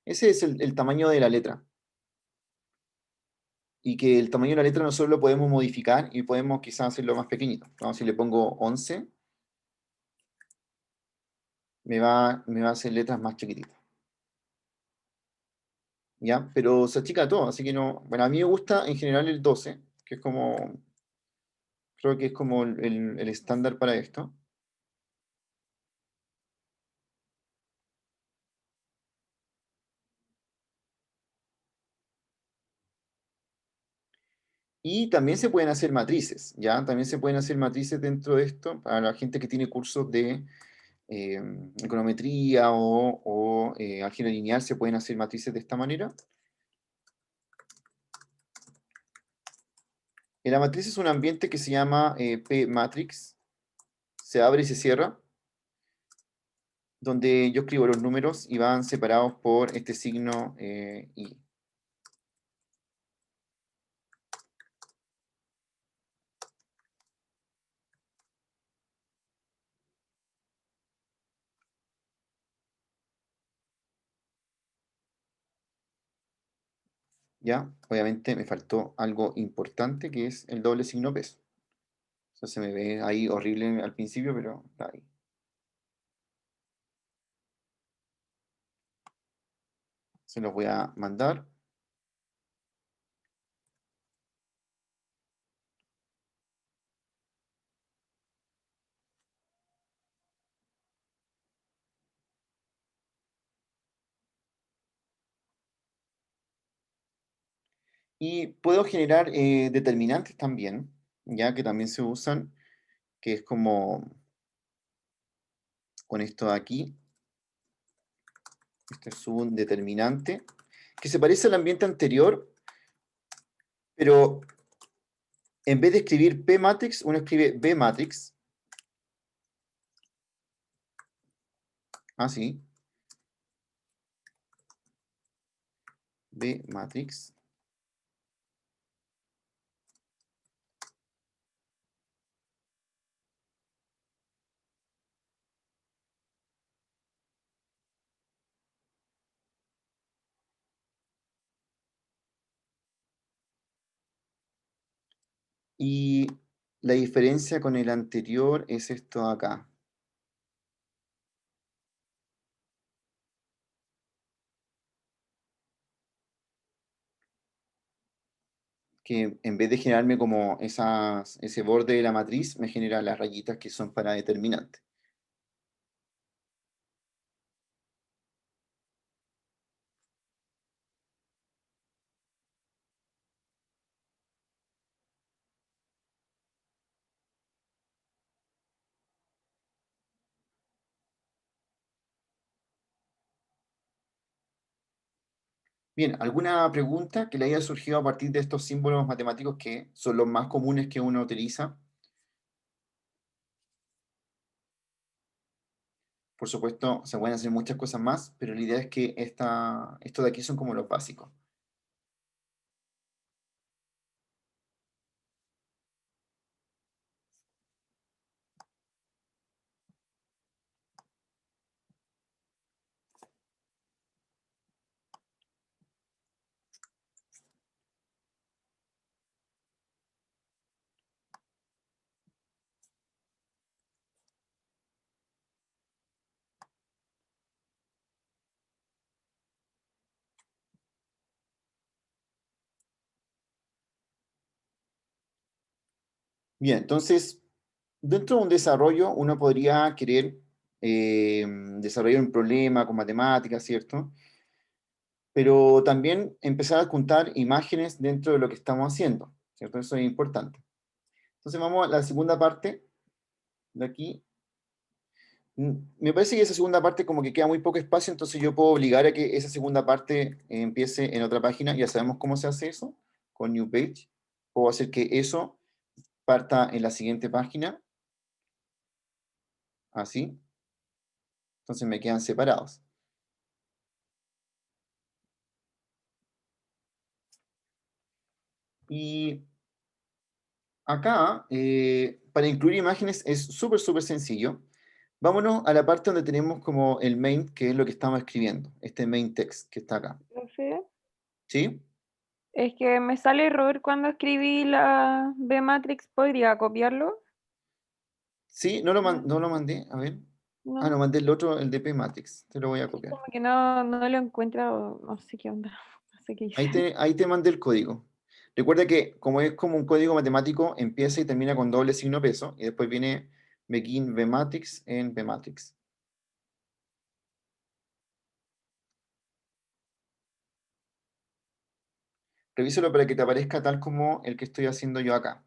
Ese es el tamaño de la letra. Y que el tamaño de la letra nosotros lo podemos modificar y podemos quizás hacerlo más pequeñito. Vamos, si le pongo 11, me va a hacer letras más chiquititas. ¿Ya? Pero se achica todo, así que no. Bueno, a mí me gusta en general el 12, que es como. Creo que es como el estándar para esto. Y también se pueden hacer matrices, ¿ya? También se pueden hacer matrices dentro de esto para la gente que tiene cursos de econometría o álgebra lineal, se pueden hacer matrices de esta manera. La matriz es un ambiente que se llama P-matrix, se abre y se cierra, donde yo escribo los números y van separados por este signo I. ¿Ya? Obviamente me faltó algo importante que es el doble signo peso. Eso se me ve ahí horrible al principio, pero está ahí. Se los voy a mandar. Y puedo generar determinantes también, ya que también se usan, que es como con esto de aquí. Este es un determinante que se parece al ambiente anterior, pero en vez de escribir P matrix, uno escribe B matrix. Así. B matrix. Y la diferencia con el anterior es esto de acá. Que en vez de generarme como ese borde de la matriz, me genera las rayitas que son para determinante. Bien, ¿alguna pregunta que le haya surgido a partir de estos símbolos matemáticos que son los más comunes que uno utiliza? Por supuesto, se pueden hacer muchas cosas más, pero la idea es que estos de aquí son como los básicos. Bien, entonces, dentro de un desarrollo, uno podría querer desarrollar un problema con matemáticas, ¿cierto? Pero también empezar a juntar imágenes dentro de lo que estamos haciendo, ¿cierto? Eso es importante. Entonces vamos a la segunda parte de aquí. Me parece que esa segunda parte como que queda muy poco espacio, entonces yo puedo obligar a que esa segunda parte empiece en otra página. Ya sabemos cómo se hace eso, con New Page. Puedo hacer que eso parta en la siguiente página, así. Entonces me quedan separados. Y acá, para incluir imágenes es súper sencillo. Vámonos a la parte donde tenemos como el main, que es lo que estamos escribiendo, este main text que está acá.
Profe,
¿Sí?
es que me sale error cuando escribí la B-Matrix, ¿podría copiarlo?
Sí, no lo mandé, a ver. Ah, no,
No,
mandé el otro, el de P-Matrix. Te lo voy a copiar.
como que no lo encuentro, no sé qué onda, no sé qué hice.
Ahí te mandé el código. Recuerda que como es como un código matemático, empieza y termina con doble signo peso, y después viene begin Vmatrix en Vmatrix. Revísalo para que te aparezca tal como el que estoy haciendo yo acá.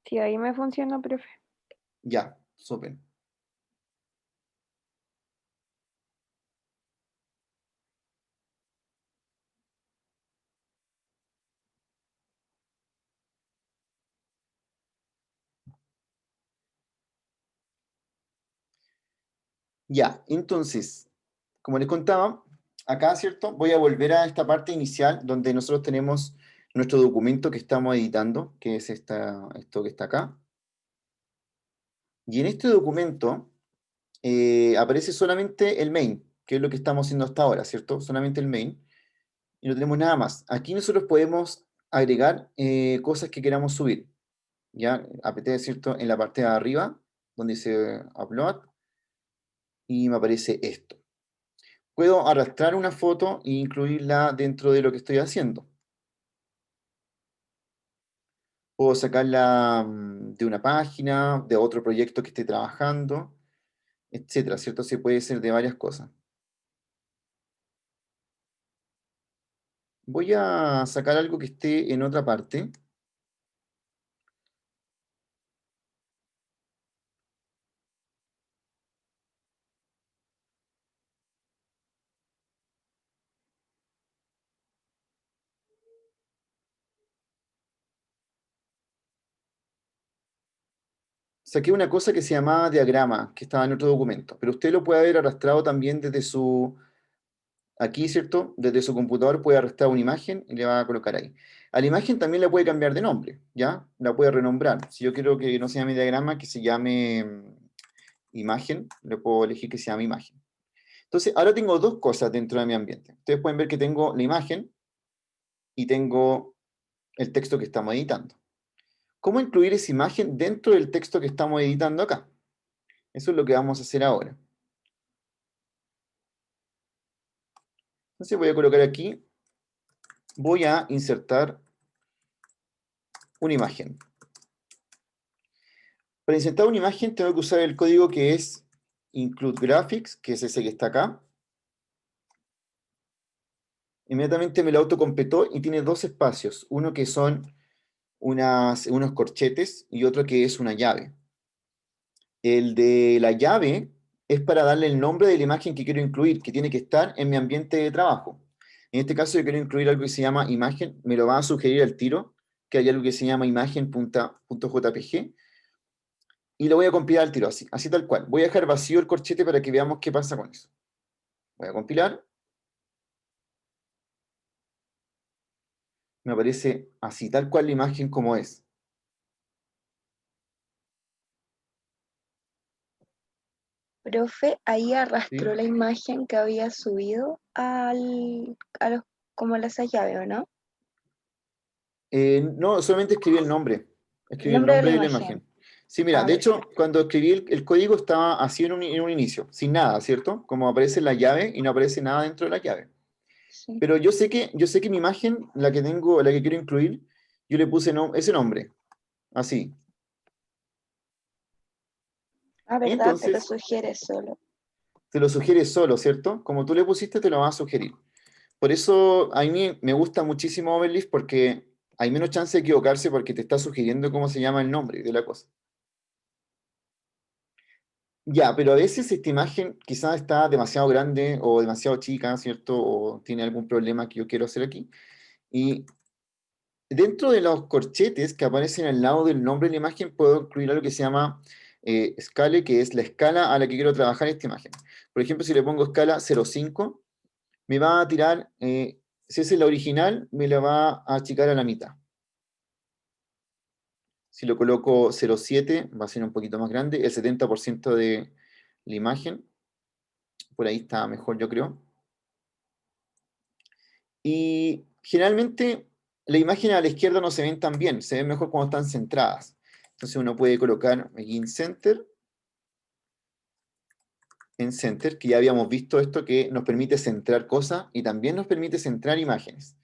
Sí, ahí me funciona, profe.
Ya, súper. Ya, entonces, como les contaba, acá, ¿cierto? Voy a volver a esta parte inicial donde nosotros tenemos nuestro documento que estamos editando, que es esto que está acá. Y en este documento aparece solamente el main, que es lo que estamos haciendo hasta ahora, ¿cierto? Solamente el main. Y no tenemos nada más. Aquí nosotros podemos agregar cosas que queramos subir. Ya, apreté, ¿cierto? En la parte de arriba, donde dice Upload, y me aparece esto. Puedo arrastrar una foto e incluirla dentro de lo que estoy haciendo. Puedo sacarla de una página, de otro proyecto que esté trabajando, etcétera, ¿cierto? Se puede hacer de varias cosas. Voy a sacar algo que esté en otra parte. Saqué una cosa que se llamaba diagrama, que estaba en otro documento, pero usted lo puede haber arrastrado también desde su, aquí, ¿cierto? Desde su computador puede arrastrar una imagen y le va a colocar ahí. A la imagen también la puede cambiar de nombre, ¿ya? La puede renombrar. Si yo quiero que no se llame diagrama, que se llame imagen, le puedo elegir que se llame imagen. Entonces, ahora tengo dos cosas dentro de mi ambiente. Ustedes pueden ver que tengo la imagen y tengo el texto que estamos editando. ¿Cómo incluir esa imagen dentro del texto que estamos editando acá? Eso es lo que vamos a hacer ahora. Entonces voy a colocar aquí, voy a insertar una imagen. Para insertar una imagen tengo que usar el código que es include graphics, que es ese que está acá. Inmediatamente me lo autocompletó y tiene dos espacios, uno que son unos corchetes y otro que es una llave. El de la llave es para darle el nombre de la imagen que quiero incluir, que tiene que estar en mi ambiente de trabajo. En este caso yo quiero incluir algo que se llama imagen, me lo va a sugerir al tiro, que hay algo que se llama imagen.jpg, y lo voy a compilar al tiro, así tal cual. Voy a dejar vacío el corchete para que veamos qué pasa con eso. Voy a compilar. Me aparece así, tal cual la imagen como es.
Profe, ahí arrastró
¿Sí?
la imagen que había subido como a esa llave, ¿o no?
No, solamente escribí el nombre.
El
Escribí el
nombre de la
nombre de la
imagen.
imagen. Sí, mira,
Ah,
de hecho,
perfecto.
cuando escribí el código estaba así en un inicio, sin nada, ¿cierto? Como aparece la llave y no aparece nada dentro de la llave.
sí.
Pero yo sé que mi imagen, la que tengo, la que quiero incluir, yo le puse ese nombre, así.
Ah, ¿verdad? Te lo
Entonces,
sugiere solo.
te lo sugiere solo, ¿cierto? Como tú le pusiste, te lo va a sugerir. Por eso a mí me gusta muchísimo Overleaf porque hay menos chance de equivocarse porque te está sugiriendo cómo se llama el nombre de la cosa. Ya, pero a veces esta imagen quizás está demasiado grande o demasiado chica, ¿cierto? O tiene algún problema que yo quiero hacer aquí. Y dentro de los corchetes que aparecen al lado del nombre de la imagen, puedo incluir algo que se llama scale, que es la escala a la que quiero trabajar esta imagen. Por ejemplo, si le pongo escala 0,5, me va a tirar, si esa es la original, me la va a achicar a la mitad. Si lo coloco 0,7, va a ser un poquito más grande, el 70% de la imagen. Por ahí está mejor, yo creo. Y generalmente las imágenes a la izquierda no se ven tan bien, se ven mejor cuando están centradas. Entonces uno puede colocar aquí en Center, que ya habíamos visto esto que nos permite centrar cosas y también nos permite centrar imágenes.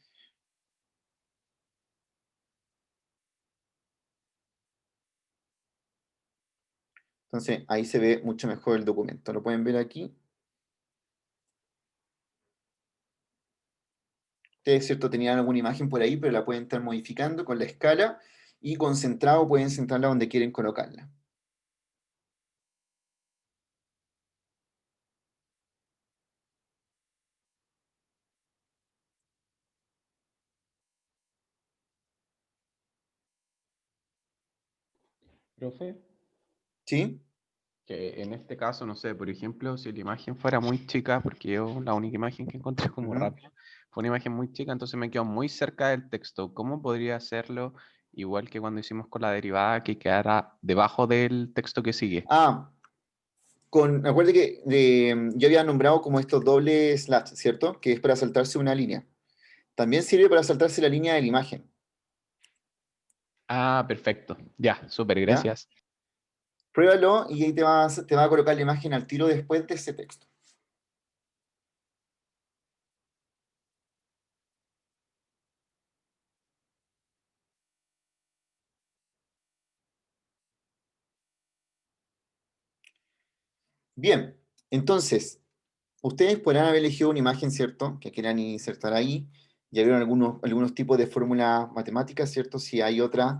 Entonces ahí se ve mucho mejor el documento. Lo pueden ver aquí. Ustedes, ¿cierto? Tenían alguna imagen por ahí, pero la pueden estar modificando con la escala y con centrado pueden centrarla donde quieren colocarla.
Profe,
¿Sí?
que en este caso, no sé, por ejemplo, si la imagen fuera muy chica, porque yo la única imagen que encontré como
Ujú.
rápida fue una imagen muy chica, entonces me quedo muy cerca del texto. ¿Cómo podría hacerlo igual que cuando hicimos con la derivada, que quedara debajo del texto que sigue?
Ah, acuérdate que yo había nombrado como estos dobles slash, ¿cierto? Que es para saltarse una línea. También sirve para saltarse la línea de la imagen,
Ah, perfecto. Ya, súper,
¿ya?
gracias.
Pruébalo y ahí te va a colocar la imagen al tiro después de ese texto. Bien, entonces, ustedes podrán haber elegido una imagen, ¿cierto? Que quieran insertar ahí. Ya vieron algunos tipos de fórmulas matemáticas, ¿cierto? Si hay otras,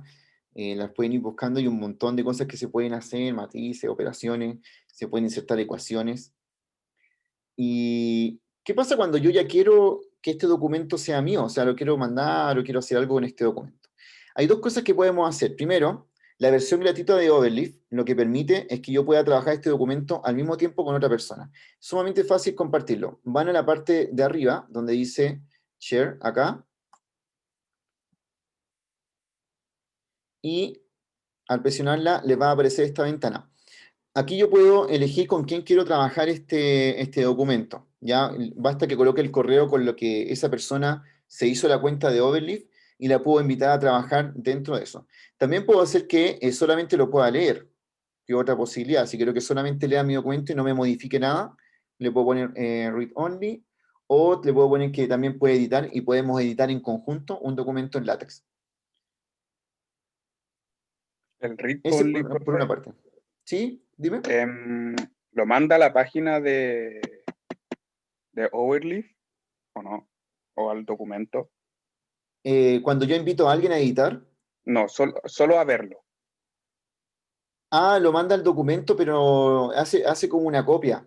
las pueden ir buscando. Hay un montón de cosas que se pueden hacer, matrices, operaciones, se pueden insertar ecuaciones. ¿Y qué pasa cuando yo ya quiero que este documento sea mío? O sea, lo quiero mandar o quiero hacer algo con este documento. Hay dos cosas que podemos hacer. Primero, la versión gratuita de Overleaf lo que permite es que yo pueda trabajar este documento al mismo tiempo con otra persona. Sumamente fácil compartirlo. Van a la parte de arriba, donde dice Share, acá. Y al presionarla, les va a aparecer esta ventana. Aquí yo puedo elegir con quién quiero trabajar este documento. Ya basta que coloque el correo con lo que esa persona se hizo la cuenta de Overleaf y la puedo invitar a trabajar dentro de eso. También puedo hacer que solamente lo pueda leer, que es otra posibilidad. Si quiero que solamente lea mi documento y no me modifique nada, le puedo poner read only, o le puedo poner que también puede editar y podemos editar en conjunto un documento en LaTeX.
El read
Ese
only,
por una
profe,
parte. ¿Sí? Dime.
¿lo manda a la página de Overleaf o no? ¿O al documento?
Cuando yo invito a alguien a editar,
No, solo a verlo.
lo manda al documento, pero hace como una copia.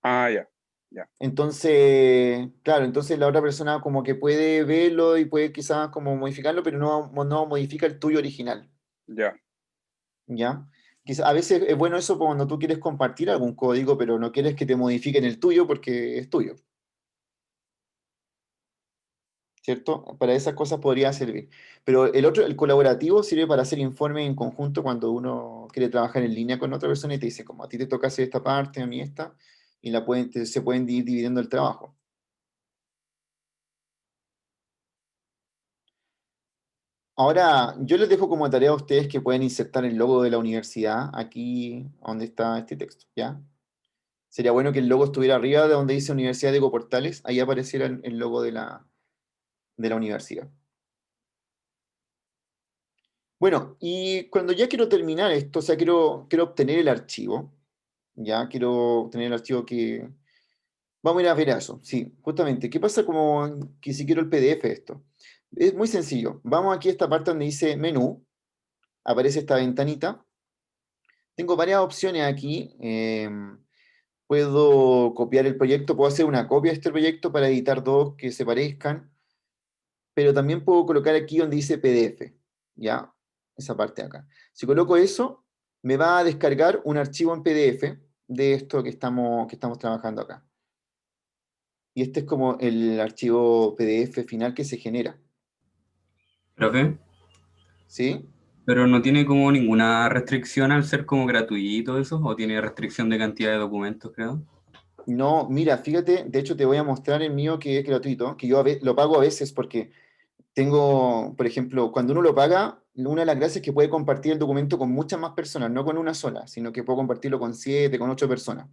Ah, ya, ya,
Entonces, claro, entonces la otra persona como que puede verlo y puede quizás como modificarlo, pero no modifica el tuyo original,
ya.
¿ya? A veces es bueno eso cuando tú quieres compartir algún código, pero no quieres que te modifiquen el tuyo porque es tuyo, ¿cierto? Para esas cosas podría servir. Pero el colaborativo, sirve para hacer informes en conjunto cuando uno quiere trabajar en línea con otra persona y te dice, como a ti te toca hacer esta parte, a mí esta, y se pueden ir dividiendo el trabajo. Ahora, yo les dejo como tarea a ustedes que pueden insertar el logo de la universidad aquí donde está este texto, ¿ya? Sería bueno que el logo estuviera arriba de donde dice Universidad de Ecoportales, ahí apareciera el logo de la universidad. Bueno, y cuando ya quiero terminar esto, o sea, quiero obtener el archivo, ya quiero obtener el archivo que... Vamos a ir a ver eso, sí, justamente. ¿Qué pasa como que si quiero el PDF de esto? Es muy sencillo. Vamos aquí a esta parte donde dice menú, aparece esta ventanita. Tengo varias opciones aquí. Puedo copiar el proyecto, puedo hacer una copia de este proyecto para editar dos que se parezcan, pero también puedo colocar aquí donde dice PDF, ¿ya? Esa parte de acá. Si coloco eso, me va a descargar un archivo en PDF de esto que estamos trabajando acá. Y este es como el archivo PDF final que se genera.
Profe,
¿Sí?
pero no tiene como ninguna restricción al ser como gratuito eso, o tiene restricción de cantidad de documentos, creo.
No, mira, fíjate, de hecho te voy a mostrar el mío que es gratuito, que yo lo pago a veces porque tengo, por ejemplo, cuando uno lo paga, una de las gracias es que puede compartir el documento con muchas más personas, no con una sola, sino que puedo compartirlo con 7, con 8 personas.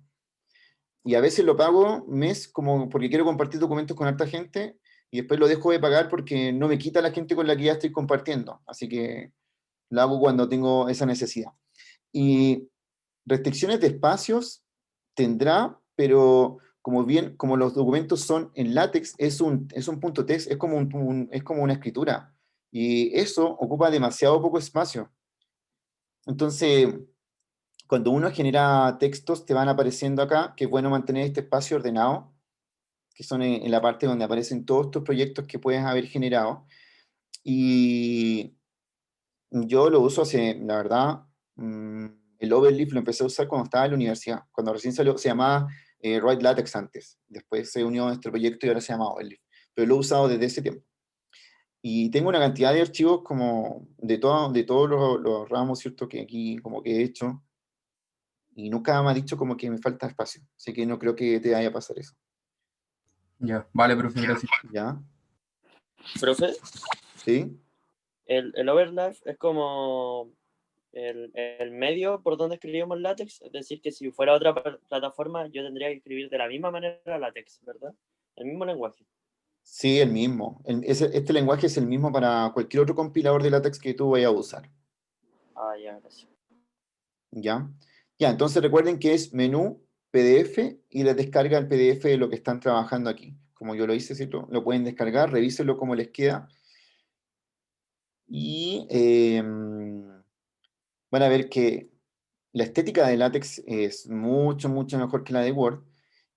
Y a veces lo pago mes como porque quiero compartir documentos con harta gente y después lo dejo de pagar porque no me quita la gente con la que ya estoy compartiendo. Así que lo hago cuando tengo esa necesidad. Y restricciones de espacios tendrá, pero como los documentos son en látex, es un punto text, es como, es como una escritura. Y eso ocupa demasiado poco espacio. Entonces, cuando uno genera textos, te van apareciendo acá, que es bueno mantener este espacio ordenado, que son en la parte donde aparecen todos estos proyectos que puedes haber generado. Y yo lo uso hace, la verdad, el Overleaf lo empecé a usar cuando estaba en la universidad, cuando recién salió, se llamaba Write LaTeX antes, después se unió a nuestro proyecto y ahora se llama Overleaf, pero lo he usado desde ese tiempo. Y tengo una cantidad de archivos como de todos los ramos, ¿cierto? Que aquí como que he hecho, y nunca me ha dicho como que me falta espacio, así que no creo que te vaya a pasar eso.
Ya, vale, profe, gracias.
¿Ya?
Profe,
¿Sí?
el overlap es como el medio por donde escribimos látex, es decir, que si fuera otra plataforma yo tendría que escribir de la misma manera látex, ¿verdad? El mismo lenguaje.
Sí, el mismo. Este lenguaje es el mismo para cualquier otro compilador de LaTeX que tú vayas a usar.
Ah, ya, gracias.
¿Ya? Ya, entonces recuerden que es menú, PDF, y les descarga el PDF de lo que están trabajando aquí. Como yo lo hice, ¿cierto? Lo pueden descargar, revísenlo como les queda. Y van a ver que la estética de LaTeX es mucho, mucho mejor que la de Word.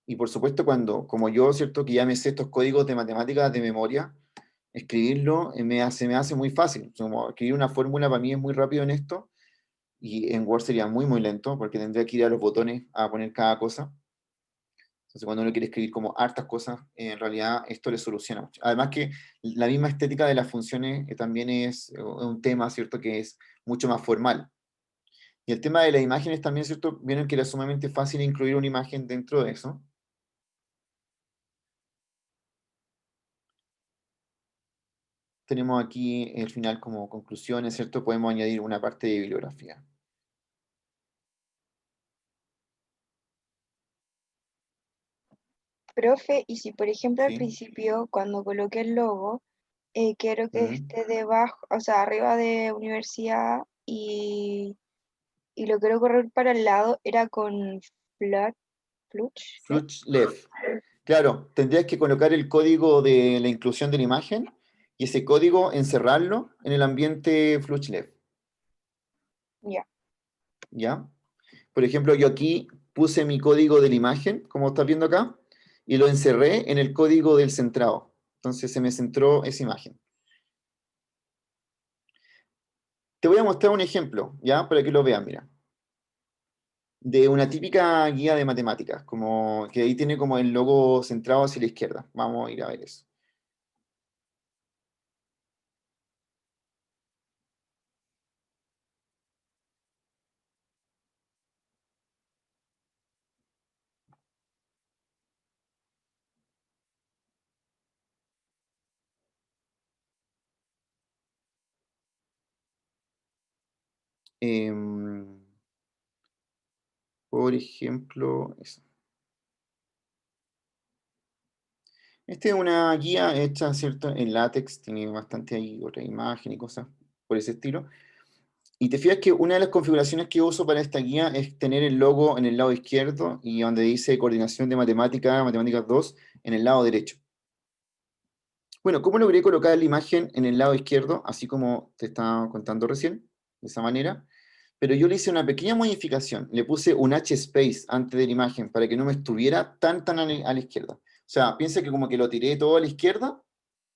Y por supuesto, como yo, ¿cierto? Que ya me sé estos códigos de matemáticas de memoria, escribirlo me hace muy fácil. Como escribir una fórmula para mí es muy rápido en esto. Y en Word sería muy, muy lento, porque tendría que ir a los botones a poner cada cosa. Entonces, cuando uno quiere escribir como hartas cosas, en realidad esto le soluciona mucho. Además que la misma estética de las funciones también es un tema, ¿cierto? Que es mucho más formal. Y el tema de las imágenes también, ¿cierto? Vieron que era sumamente fácil incluir una imagen dentro de eso. Tenemos aquí el final como conclusiones, ¿cierto? Podemos añadir una parte de bibliografía.
Profe, y si por ejemplo al
Sí.
principio, cuando coloqué el logo, quiero que
Ujú.
esté debajo, o sea, arriba de universidad y lo quiero correr para el lado, era con Fluch, ¿sí?
Fluch Claro, tendrías que colocar el código de la inclusión de la imagen y ese código encerrarlo en el ambiente FluchLeaf,
Ya.
¿ya? Por ejemplo, yo aquí puse mi código de la imagen, como estás viendo acá, y lo encerré en el código del centrado. Entonces se me centró esa imagen. Te voy a mostrar un ejemplo, ¿ya? Para que lo vean, mira. De una típica guía de matemáticas, como que ahí tiene como el logo centrado hacia la izquierda. Vamos a ir a ver eso. Em, por ejemplo, eso. Esta es una guía hecha, ¿cierto? En látex, tiene bastante ahí otra imagen y cosas por ese estilo. Y te fijas que una de las configuraciones que uso para esta guía es tener el logo en el lado izquierdo y donde dice coordinación de matemáticas 2, en el lado derecho. Bueno, ¿cómo logré colocar la imagen en el lado izquierdo, así como te estaba contando recién, de esa manera? Pero yo le hice una pequeña modificación, le puse un H-space antes de la imagen para que no me estuviera tan a la izquierda. O sea, piensa que como que lo tiré todo a la izquierda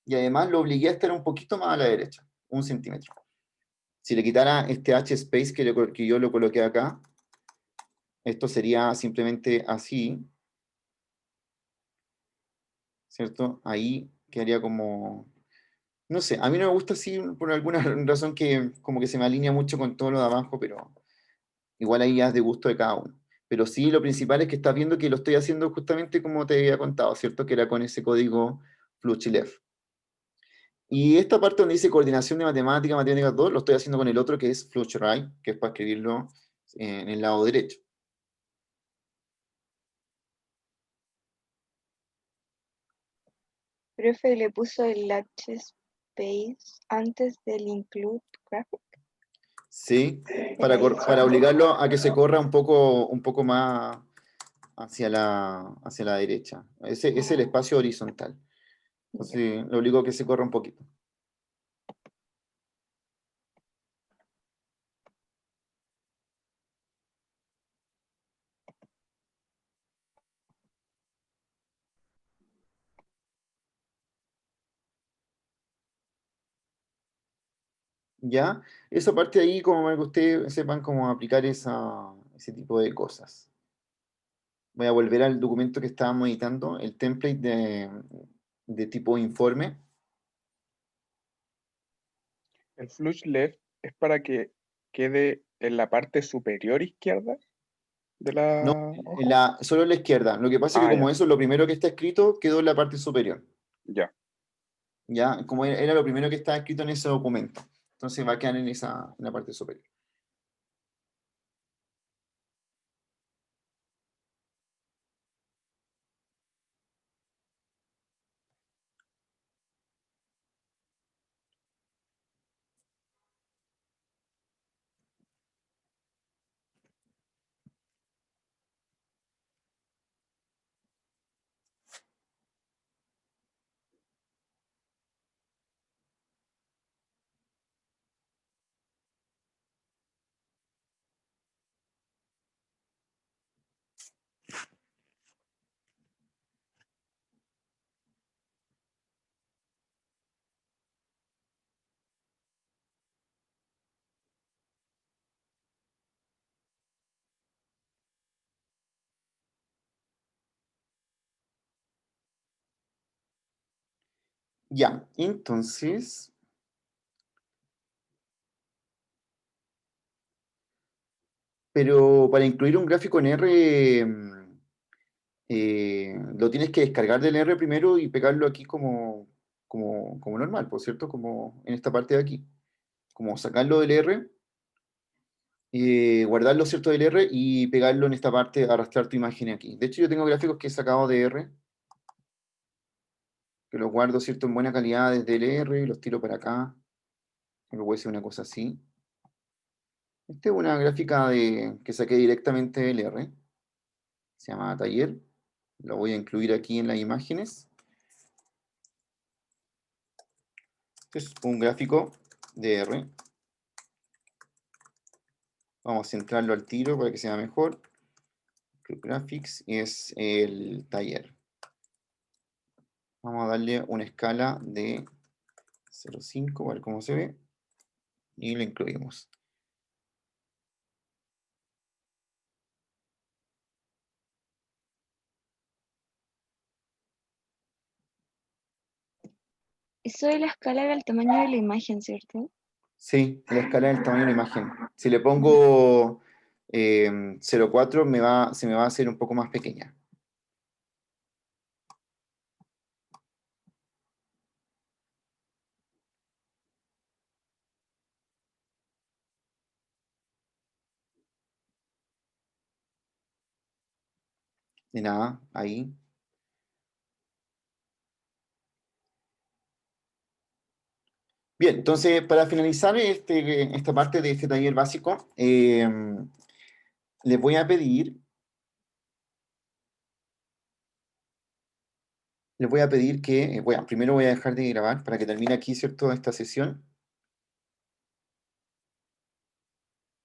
y además lo obligué a estar un poquito más a la derecha, 1 centímetro. Si le quitara este H-space que yo lo coloqué acá, esto sería simplemente así, ¿cierto? Ahí quedaría como... No sé, a mí no me gusta así por alguna razón que como que se me alinea mucho con todo lo de abajo, pero igual ahí ya es de gusto de cada uno. Pero sí, lo principal es que estás viendo que lo estoy haciendo justamente como te había contado, ¿cierto? Que era con ese código FluchLeft. Y esta parte donde dice coordinación de matemáticas 2, lo estoy haciendo con el otro que es FluchWrite, que es para escribirlo en el lado derecho.
Profe, le puso el H-space antes del include graphic.
Sí,
De
para,
la
para
izquierda.
obligarlo a que se corra un poco más hacia la derecha. Ese es el espacio horizontal. Entonces, lo obligo a que se corra un poquito. ¿Ya? Esa parte de ahí, como para que ustedes sepan cómo aplicar ese tipo de cosas. Voy a volver al documento que estábamos editando, el template de tipo informe.
El flush left es para que quede en la parte superior izquierda de
No,
la hoja.
solo en la izquierda. Lo que pasa es que
Ah,
como
ya,
eso es lo primero que está escrito, quedó en la parte superior.
ya.
¿Ya? Como era lo primero que estaba escrito en ese documento. Entonces va a quedar en la parte superior. Ya, entonces, pero para incluir un gráfico en R, lo tienes que descargar del R primero y pegarlo aquí como normal, por cierto, como en esta parte de aquí. Como sacarlo del R, guardarlo, ¿cierto? Del R y pegarlo en esta parte, arrastrar tu imagen aquí. De hecho, yo tengo gráficos que he sacado de R, que los guardo, ¿cierto? En buena calidad desde el R y los tiro para acá. Me puede ser una cosa así. Esta es una gráfica que saqué directamente del R. Se llama taller. Lo voy a incluir aquí en las imágenes. Este es un gráfico de R. Vamos a centrarlo al tiro para que sea mejor. Graphics es el taller. Vamos a darle una escala de 0,5, a ver cómo se ve. Y lo incluimos.
Eso de la escala era el tamaño de la imagen, ¿cierto?
Sí, la escala del tamaño de la imagen. Si le pongo 0,4 se me va a hacer un poco más pequeña. De nada, ahí. Bien, entonces para finalizar esta parte de este taller básico, les voy a pedir que, bueno, primero voy a dejar de grabar para que termine aquí, ¿cierto?, esta sesión.